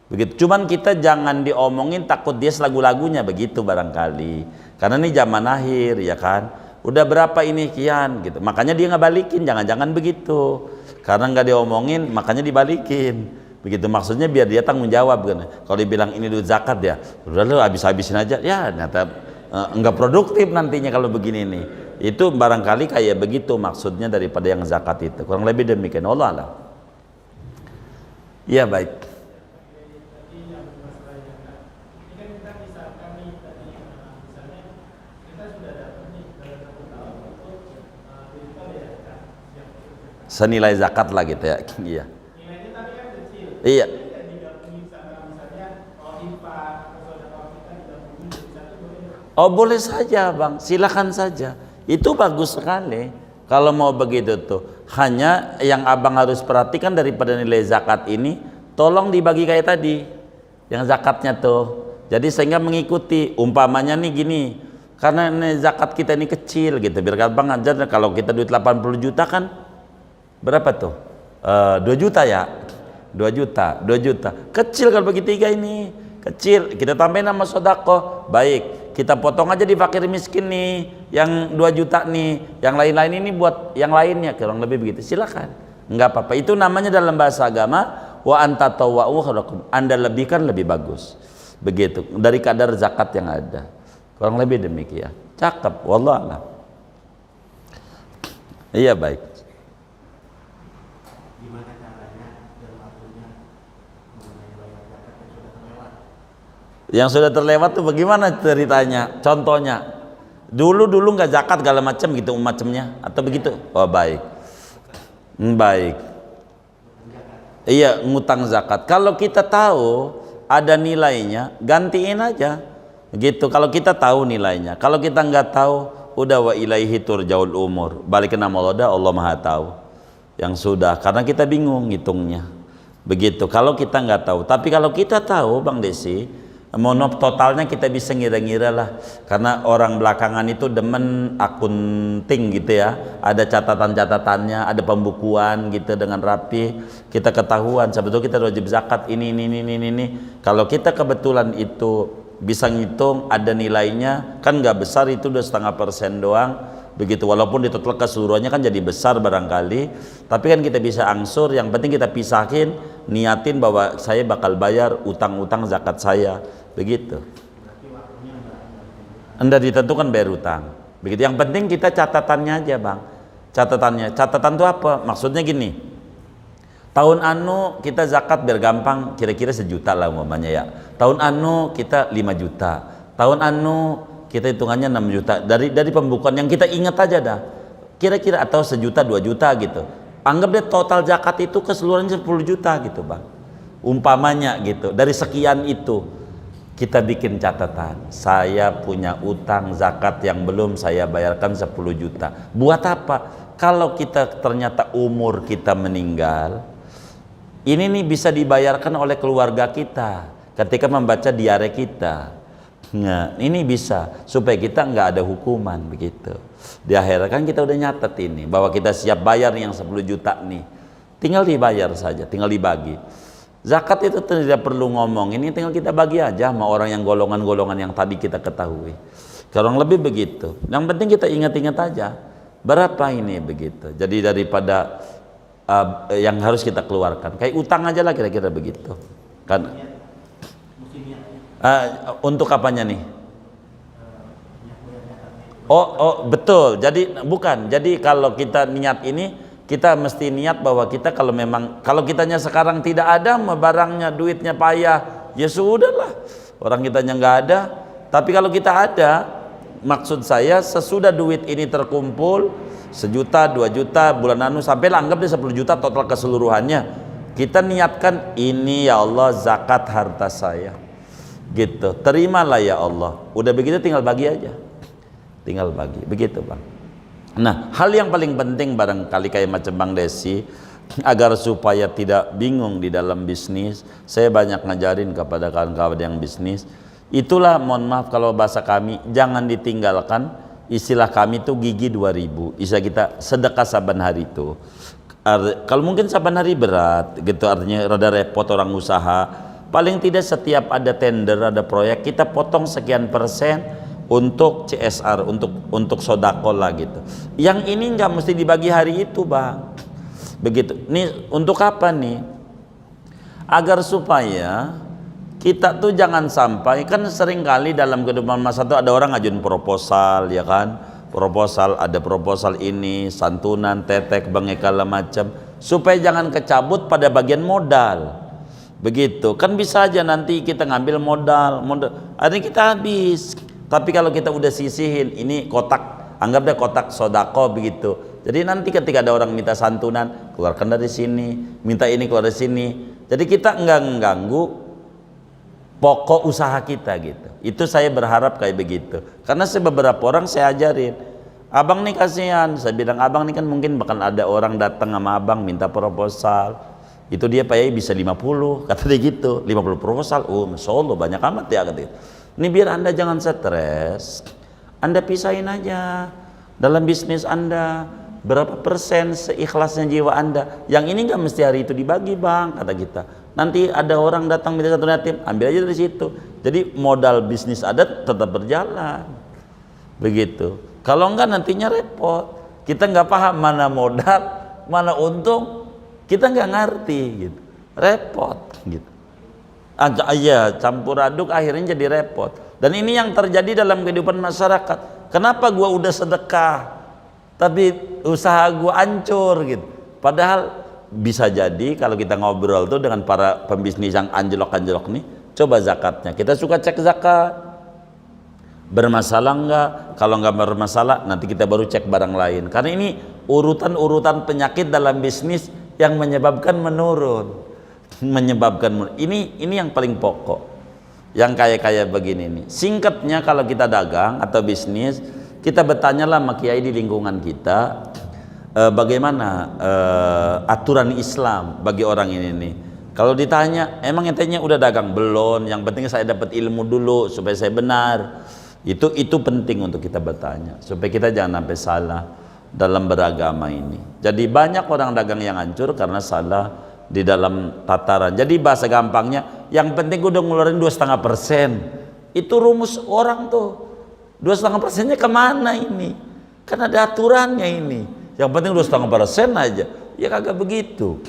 begitu, cuman kita jangan diomongin takut dia lagu-lagunya begitu barangkali, karena ini zaman akhir ya kan. Udah berapa ini kian gitu, makanya dia nggak balikin, jangan-jangan begitu karena nggak diomongin makanya dibalikin begitu, maksudnya biar dia tanggung jawab kan. Kalau dibilang ini duit zakat ya udah lu habis-habisin aja ya ternyata nggak produktif nantinya kalau begini nih. Itu barangkali kayak begitu maksudnya daripada yang zakat itu, kurang lebih demikian. Allah alam. Ya baik. Senilai zakat lah gitu ya. Iya. Nilainya tapi kan kecil. Iya. Oh boleh saja bang, silakan saja. Itu bagus sekali kalau mau begitu tuh. Hanya yang abang harus perhatikan daripada nilai zakat ini, tolong dibagi kayak tadi, yang zakatnya tuh. Jadi sehingga mengikuti, umpamanya nih gini, karena ini zakat kita ini kecil gitu. Biar abang ajar, kalau kita duit 80 juta kan, berapa tuh? 2 juta ya? 2 juta, 2 juta. Kecil kalau bagi tiga ini, kecil. Kita tambahin sama sodako, baik. Kita potong aja di fakir miskin nih, yang 2 juta nih, yang lain-lain ini buat yang lainnya, kurang lebih begitu. Silakan, nggak apa-apa. Itu namanya dalam bahasa agama wa antatawwa'u khairukum. Anda lebihkan lebih bagus, begitu dari kadar zakat yang ada. Kurang lebih demikian. Cakep, wallah. Iya baik. Gimana caranya dan waktunya mengenai bayar zakat yang sudah terlewat? Yang sudah terlewat tuh bagaimana ceritanya? Contohnya, dulu nggak zakat segala macam gitu macamnya atau begitu? Oh baik, baik. Iya ngutang zakat. Kalau kita tahu ada nilainya, gantiin aja. Gitu. Kalau kita tahu nilainya. Kalau kita nggak tahu, udah wa ilaihi turjaul umur. Balik ke nama Allah Maha tahu. Yang sudah, karena kita bingung ngitungnya. Begitu. Kalau kita nggak tahu. Tapi kalau kita tahu, Bang Desi, monop totalnya kita bisa ngira-ngira lah, karena orang belakangan itu demen akunting gitu ya, ada catatan-catatannya, ada pembukuan gitu dengan rapi, kita ketahuan sebetulnya kita wajib zakat ini. Kalau kita kebetulan itu bisa ngitung ada nilainya, kan nggak besar, itu udah 0,5% doang begitu, walaupun di total keseluruhannya kan jadi besar barangkali, tapi kan kita bisa angsur, yang penting kita pisahin, niatin bahwa saya bakal bayar utang-utang zakat saya. Begitu. Anda ditentukan bayar utang. Begitu. Yang penting kita catatannya aja, Bang. Catatan itu apa? Maksudnya gini. Tahun anu kita zakat biar gampang, kira-kira 1 juta lah umpamanya ya. Tahun anu kita 5 juta. Tahun anu kita hitungannya 6 juta. Dari pembukuan yang kita ingat aja dah. Kira-kira atau 1 juta, 2 juta gitu. Anggap deh total zakat itu keseluruhannya 10 juta gitu, Bang. Umpamanya gitu. Dari sekian itu kita bikin catatan, saya punya utang zakat yang belum saya bayarkan 10 juta. Buat apa? Kalau kita ternyata umur kita meninggal, ini nih bisa dibayarkan oleh keluarga kita ketika membaca diare kita. Nah, ini bisa supaya kita nggak ada hukuman begitu. Di akhirat kan kita udah nyatet ini bahwa kita siap bayar yang 10 juta nih. Tinggal dibayar saja, tinggal dibagi. Zakat itu tidak perlu ngomong, ini tinggal kita bagi aja sama orang yang golongan-golongan yang tadi kita ketahui. Kurang lebih begitu. Yang penting kita ingat-ingat aja berapa ini begitu. Jadi daripada yang harus kita keluarkan, kayak utang aja lah kira-kira begitu. Kan? Untuk apanya nih? Oh betul. Jadi bukan. Jadi kalau kita niat ini, kita mesti niat bahwa kita kalau kitanya sekarang tidak ada barangnya, duitnya payah, ya sudahlah, orang kitanya nggak ada. Tapi kalau kita ada, maksud saya sesudah duit ini terkumpul 1 juta, 2 juta bulan anu sampai anggap dia 10 juta total keseluruhannya, kita niatkan ini ya Allah zakat harta saya gitu, terimalah ya Allah. Udah begitu tinggal bagi aja, tinggal bagi begitu, Bang. Nah, hal yang paling penting barangkali kayak macam Bang Desi, agar supaya tidak bingung di dalam bisnis, saya banyak ngajarin kepada kawan-kawan yang bisnis. Itulah, mohon maaf kalau bahasa kami, jangan ditinggalkan. Istilah kami itu gigi 2000. Istilah kita sedekah saban hari itu. Kalau mungkin saban hari berat, gitu artinya rada repot orang usaha. Paling tidak setiap ada tender, ada proyek, kita potong sekian persen untuk CSR, untuk sodako lah gitu. Yang ini nggak mesti dibagi hari itu, Bang. Begitu. Nih untuk apa nih? Agar supaya kita tuh jangan sampai, kan sering kali dalam kehidupan masa itu ada orang ngajuin proposal, ya kan? Proposal, ada proposal ini, santunan, tetek, bangekala macam, supaya jangan kecabut pada bagian modal. Begitu. Kan bisa aja nanti kita ngambil modal, akhirnya kita habis. Tapi kalau kita udah sisihin, ini kotak, anggap deh kotak sodako begitu. Jadi nanti ketika ada orang minta santunan, keluarkan dari sini, minta ini keluar dari sini. Jadi kita enggak mengganggu pokok usaha kita gitu. Itu saya berharap kayak begitu. Karena beberapa orang saya ajarin, abang nih kasihan, saya bilang abang nih kan mungkin bakal ada orang datang sama abang minta proposal. Itu dia Pak Yai bisa 50, kata dia gitu, 50 proposal. Oh, Masya Allah banyak amat ya kata dia. Ini biar Anda jangan stres, Anda pisahin aja dalam bisnis Anda berapa persen seikhlasnya jiwa Anda. Yang ini nggak mesti hari itu dibagi bang, kata kita. Nanti ada orang datang minta satu yatim, ambil aja dari situ. Jadi modal bisnis adat tetap berjalan. Begitu. Kalau enggak nantinya repot. Kita nggak paham mana modal, mana untung, kita nggak ngerti gitu. Repot gitu. Iya, campur aduk akhirnya jadi repot. Dan ini yang terjadi dalam kehidupan masyarakat. Kenapa gua udah sedekah tapi usaha gua hancur gitu. Padahal bisa jadi kalau kita ngobrol tuh dengan para pembisnis yang anjlok-anjlok nih, coba zakatnya. Kita suka cek zakat. Bermasalah enggak? Kalau enggak bermasalah, nanti kita baru cek barang lain. Karena ini urutan-urutan penyakit dalam bisnis yang menyebabkan menurun. Ini yang paling pokok. Yang kayak begini nih. Singkatnya kalau kita dagang atau bisnis, kita bertanyalah sama kiai di lingkungan kita, bagaimana aturan Islam bagi orang ini nih. Kalau ditanya, emang entenya udah dagang? Belum, yang penting saya dapat ilmu dulu supaya saya benar. Itu penting untuk kita bertanya supaya kita jangan sampai salah dalam beragama ini. Jadi banyak orang dagang yang hancur karena salah di dalam tataran. Jadi bahasa gampangnya, yang penting udah ngeluarin 2,5%. Itu rumus orang tuh. 2,5%-nya kemana ini? Kan ada aturannya ini. Yang penting 2,5% aja. Ya kagak begitu.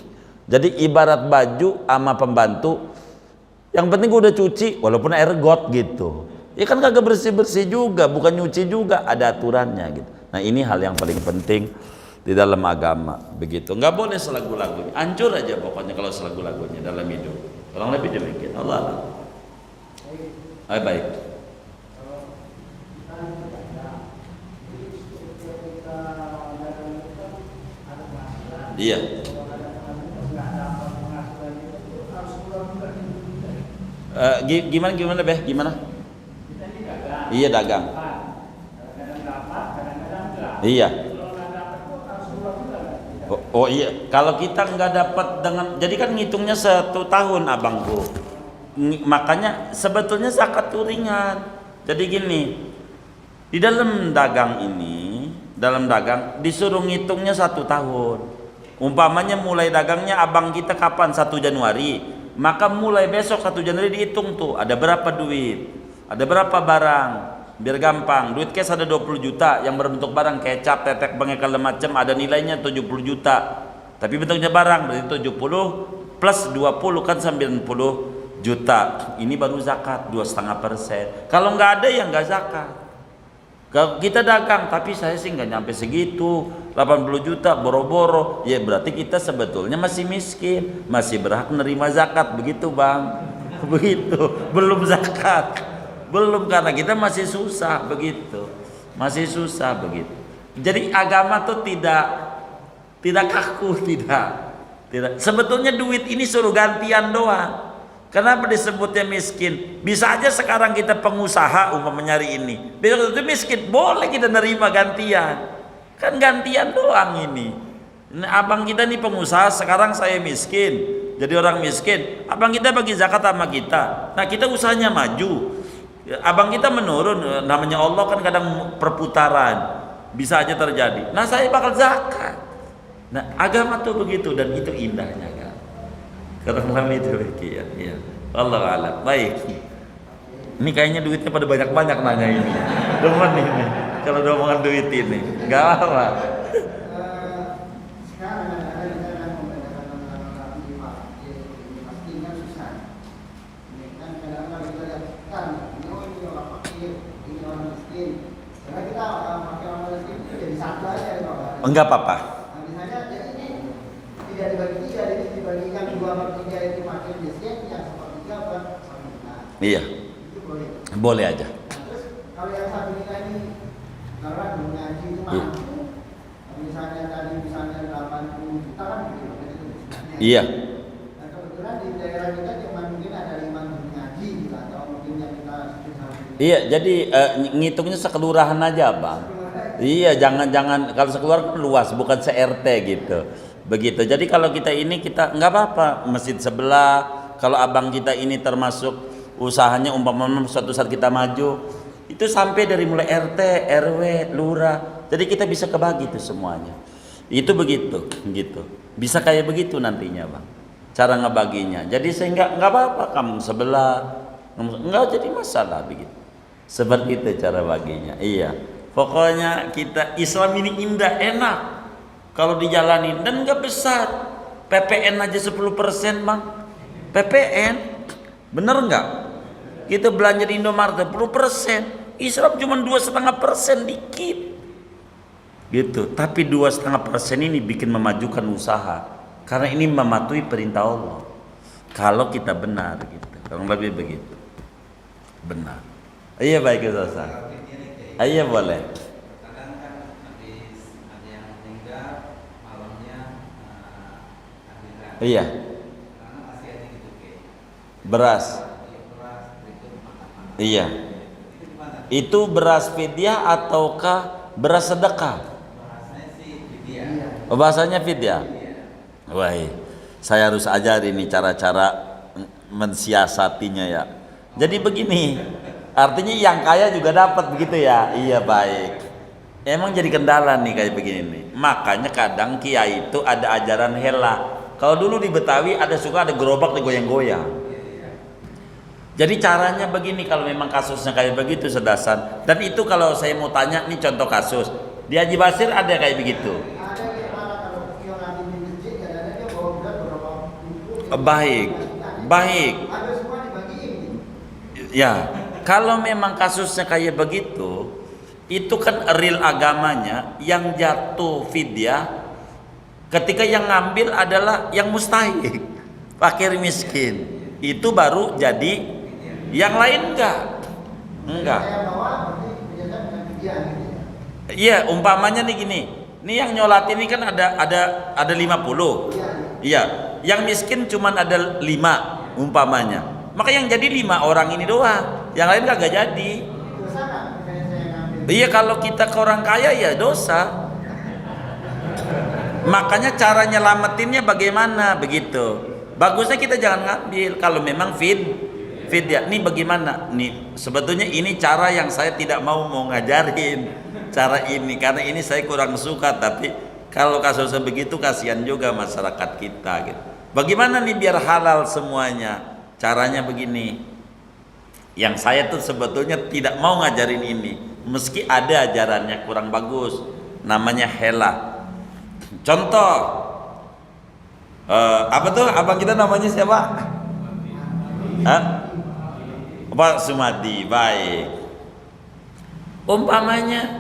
Jadi ibarat baju sama pembantu, yang penting gue udah cuci walaupun air got gitu. Ya kan kagak bersih-bersih juga, bukan nyuci juga, ada aturannya gitu. Nah ini hal yang paling penting di dalam agama begitu. Nggak boleh selagu-lagunya, hancur aja pokoknya kalau selagu-lagunya dalam hidup. Orang lebih demikian. Allah. Baik. Iya. Gimana Beh? Gimana? Iya dagang. Iya. Oh iya. Kalau kita nggak dapat dengan, jadi kan ngitungnya 1 tahun abangku. Makanya sebetulnya zakat itu ringan. Jadi gini, di dalam dagang disuruh ngitungnya 1 tahun. Umpamanya mulai dagangnya abang kita kapan? 1 Januari. Maka mulai besok 1 Januari dihitung tuh ada berapa duit, ada berapa barang. Biar gampang, duit cash ada 20 juta yang berbentuk barang, kecap, tetek, bengek, segala macam, ada nilainya 70 juta. Tapi bentuknya barang, berarti 70 plus 20 kan 90 juta. Ini baru zakat 2,5%. Kalau nggak ada ya nggak zakat. Kalau kita dagang, tapi saya sih nggak nyampe segitu, 80 juta boro-boro, ya berarti kita sebetulnya masih miskin, masih berhak menerima zakat, begitu bang? Begitu, belum zakat. Belum, karena kita masih susah begitu, masih susah begitu. Jadi agama tuh tidak kaku, tidak. Sebetulnya duit ini suruh gantian doang. Kenapa disebutnya miskin? Bisa aja sekarang kita pengusaha umpamanya hari ini, besok itu miskin, boleh kita nerima gantian. Kan gantian doang ini. Nah, abang kita nih pengusaha, sekarang saya miskin, jadi orang miskin. Abang kita bagi zakat sama kita. Nah kita usahanya maju. Abang kita menurun, namanya Allah kan kadang perputaran, bisa aja terjadi. Nah saya bakal zakat. Nah agama tuh begitu, dan itu indahnya kan. Karena itu ya. Allah alam. Baik. Ini kayaknya duitnya pada banyak-banyak nanya ini. Demen ini. Kalau udah omongan duit ini, nggak apa. Enggak apa-apa. Misalnya ini tidak dibagi 3, ini dibagi yang 2/3 itu makin miskin, yang 1/3 1/5. Iya. Itu boleh. Boleh aja. Terus kalau yang 1/5 ini karena belum ngaji itu mampu. Misalnya tadi 80 juta kan gitu. Iya. Nah kebetulan di daerah kita cuma mungkin ada 5 ngaji gitu. Iya, jadi ngitungnya sekelurahan aja, Bang. Iya, jangan kalau sekelurahan kan luas, bukan se-RT gitu. Begitu. Jadi kalau kita nggak apa-apa, masjid sebelah, kalau abang kita ini termasuk usahanya umpamanya suatu saat kita maju, itu sampai dari mulai RT, RW, lurah. Jadi kita bisa kebagi itu semuanya. Itu begitu, gitu. Bisa kayak begitu nantinya, Bang. Cara ngebaginya. Jadi sehingga nggak apa-apa kamu sebelah, nggak jadi masalah begitu. Seperti itu cara baginya. Iya. Pokoknya kita Islam ini indah, enak kalau dijalanin dan nggak besar. PPN aja 10%, Bang. PPN, bener nggak? Kita belanja di Indomaret 10%. Islam cuma 2,5%, dikit. Gitu. Tapi 2,5% ini bikin memajukan usaha. Karena ini mematuhi perintah Allah. Kalau kita benar gitu. Kurang lebih begitu. Benar. Iya baik Ustaz. Iya boleh. Kadang kan habis ada yang meninggal malamnya akhirat. Iya. Karena masih ada gitu ke. Beras. Beras berikut makan. Iya. Itu gimana? Itu beras fidyah ataukah beras sedekah? Bahasanya sih dia. Oh, bahasanya fidyah. Wah, saya harus ajari nih cara-cara mensiasatinya ya. Jadi begini. Artinya yang kaya juga dapat begitu ya. Iya baik. Emang jadi kendala nih kayak begini nih. Makanya kadang kiai itu ada ajaran hela. Kalau dulu di Betawi suka ada gerobak digoyang-goyang. Jadi caranya begini kalau memang kasusnya kayak begitu sedasan. Dan itu kalau saya mau tanya nih contoh kasus. Di Haji Basir ada kayak begitu. Ada gimana kalau yang ada di masjid kadang-kadang dia bawa berat berapa ribu. Baik. Baik. Ada semua dibagiin. Ya. Kalau memang kasusnya kayak begitu, itu kan real agamanya yang jatuh fidyah ketika yang ngambil adalah yang mustahik, fakir miskin. Itu baru jadi, yang lain enggak. Saya bawa berarti biasa dengan fidyah gitu ya. Iya, umpamanya nih gini. Ini yang nyolat ini kan ada 50. Iya, yang miskin cuman ada 5 umpamanya. Maka yang jadi 5 orang ini doang, yang lain kagak jadi. Dosa kan? Misalnya saya ngambil. Iya, kalau kita ke orang kaya ya dosa. Makanya cara nyelamatinnya bagaimana begitu. Bagusnya kita jangan ngambil kalau memang fidyah. Nih bagaimana? Nih sebetulnya ini cara yang saya tidak mau ngajarin cara ini karena ini saya kurang suka, tapi kalau kasusnya begitu kasihan juga masyarakat kita gitu. Bagaimana nih biar halal semuanya? Caranya begini, yang saya tuh sebetulnya tidak mau ngajarin ini, meski ada ajarannya kurang bagus, namanya hela. Contoh, apa tuh abang kita namanya siapa? Pak Sumadi, baik. Umpamanya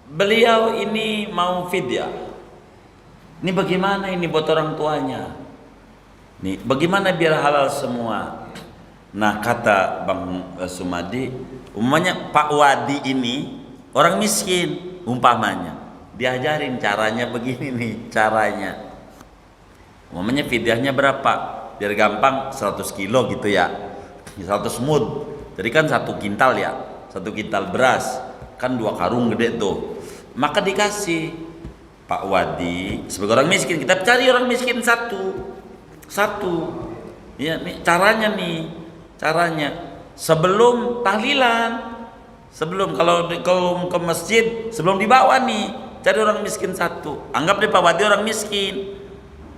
beliau ini mau fidyah. Ini bagaimana ini buat orang tuanya? Nih, bagaimana biar halal semua? Nah, kata Bang Sumadi, umpamanya Pak Wadi ini orang miskin, umpamanya diajarin caranya begini nih, caranya. Umpamanya fidyahnya berapa? Biar gampang 100 kilo gitu ya. 100 mud. Jadi kan 1 kintal ya. 1 kintal beras, kan 2 karung gede tuh. Maka dikasih Pak Wadi sebagai orang miskin, kita cari orang miskin satu. Ya, nih caranya sebelum tahlilan, sebelum kalau ke masjid sebelum dibawa nih cari orang miskin satu. Anggap deh Pak Wadi orang miskin.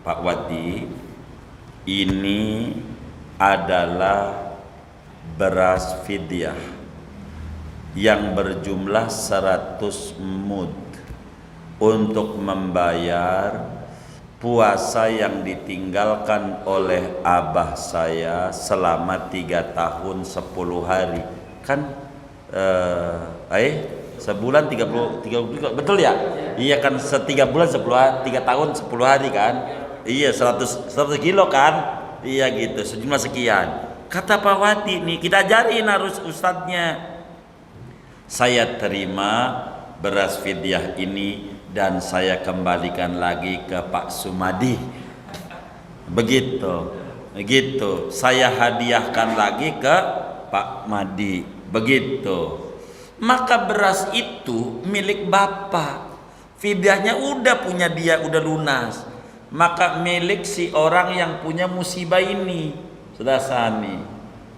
Pak Wadi, ini adalah beras fidyah yang berjumlah 100 mud untuk membayar puasa yang ditinggalkan oleh abah saya selama 3 tahun 10 hari. Kan sebulan 30 betul ya? Iya kan, 3 bulan 10 hari, 3 tahun 10 hari kan? Iya 100 kilo kan? Iya gitu, sejumlah sekian. Kata Pak Wadi nih, kita ajarin harus ustadznya. Saya terima beras fidyah ini dan saya kembalikan lagi ke Pak Sumadi. Begitu. Saya hadiahkan lagi ke Pak Madi, begitu. Maka beras itu milik bapak, fidyahnya udah punya dia, udah lunas. Maka milik si orang yang punya musibah ini, Saudara Sani,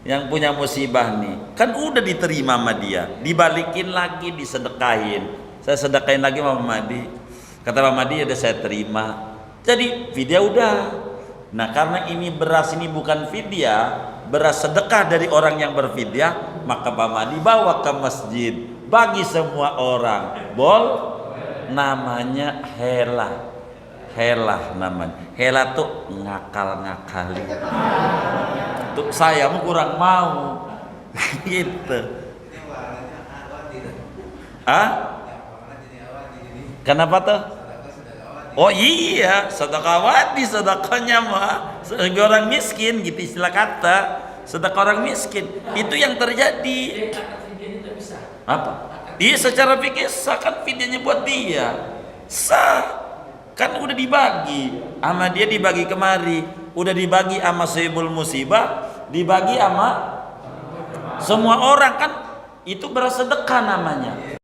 yang punya musibah nih, kan udah diterima sama dia, dibalikin lagi, disedekahin. Saya sedekahin lagi sama Pak Madi, kata Pak Madi udah saya terima, jadi fidyah udah. Nah karena ini beras ini bukan fidyah, beras sedekah dari orang yang berfidyah, maka Pak Madi bawa ke masjid bagi semua orang. Namanya helah namanya. Helah tuh ngakal-ngakali. Tuh saya mau kurang mau. Gitu. Ini warnanya awati. Ah? Warna jadi awati jadi. Kenapa tuh? Sedekah awati. Oh iya, sedekahwati, sedekahnya mah sebagai orang miskin gitu istilah kata. Sedekah orang miskin itu yang terjadi. Apa? Iya secara fikih sah kan, fidyahnya buat dia sah kan, udah dibagi sama dia, dibagi kemari, udah dibagi sama sahibul musibah, dibagi sama semua orang kan, itu beras sedekah namanya.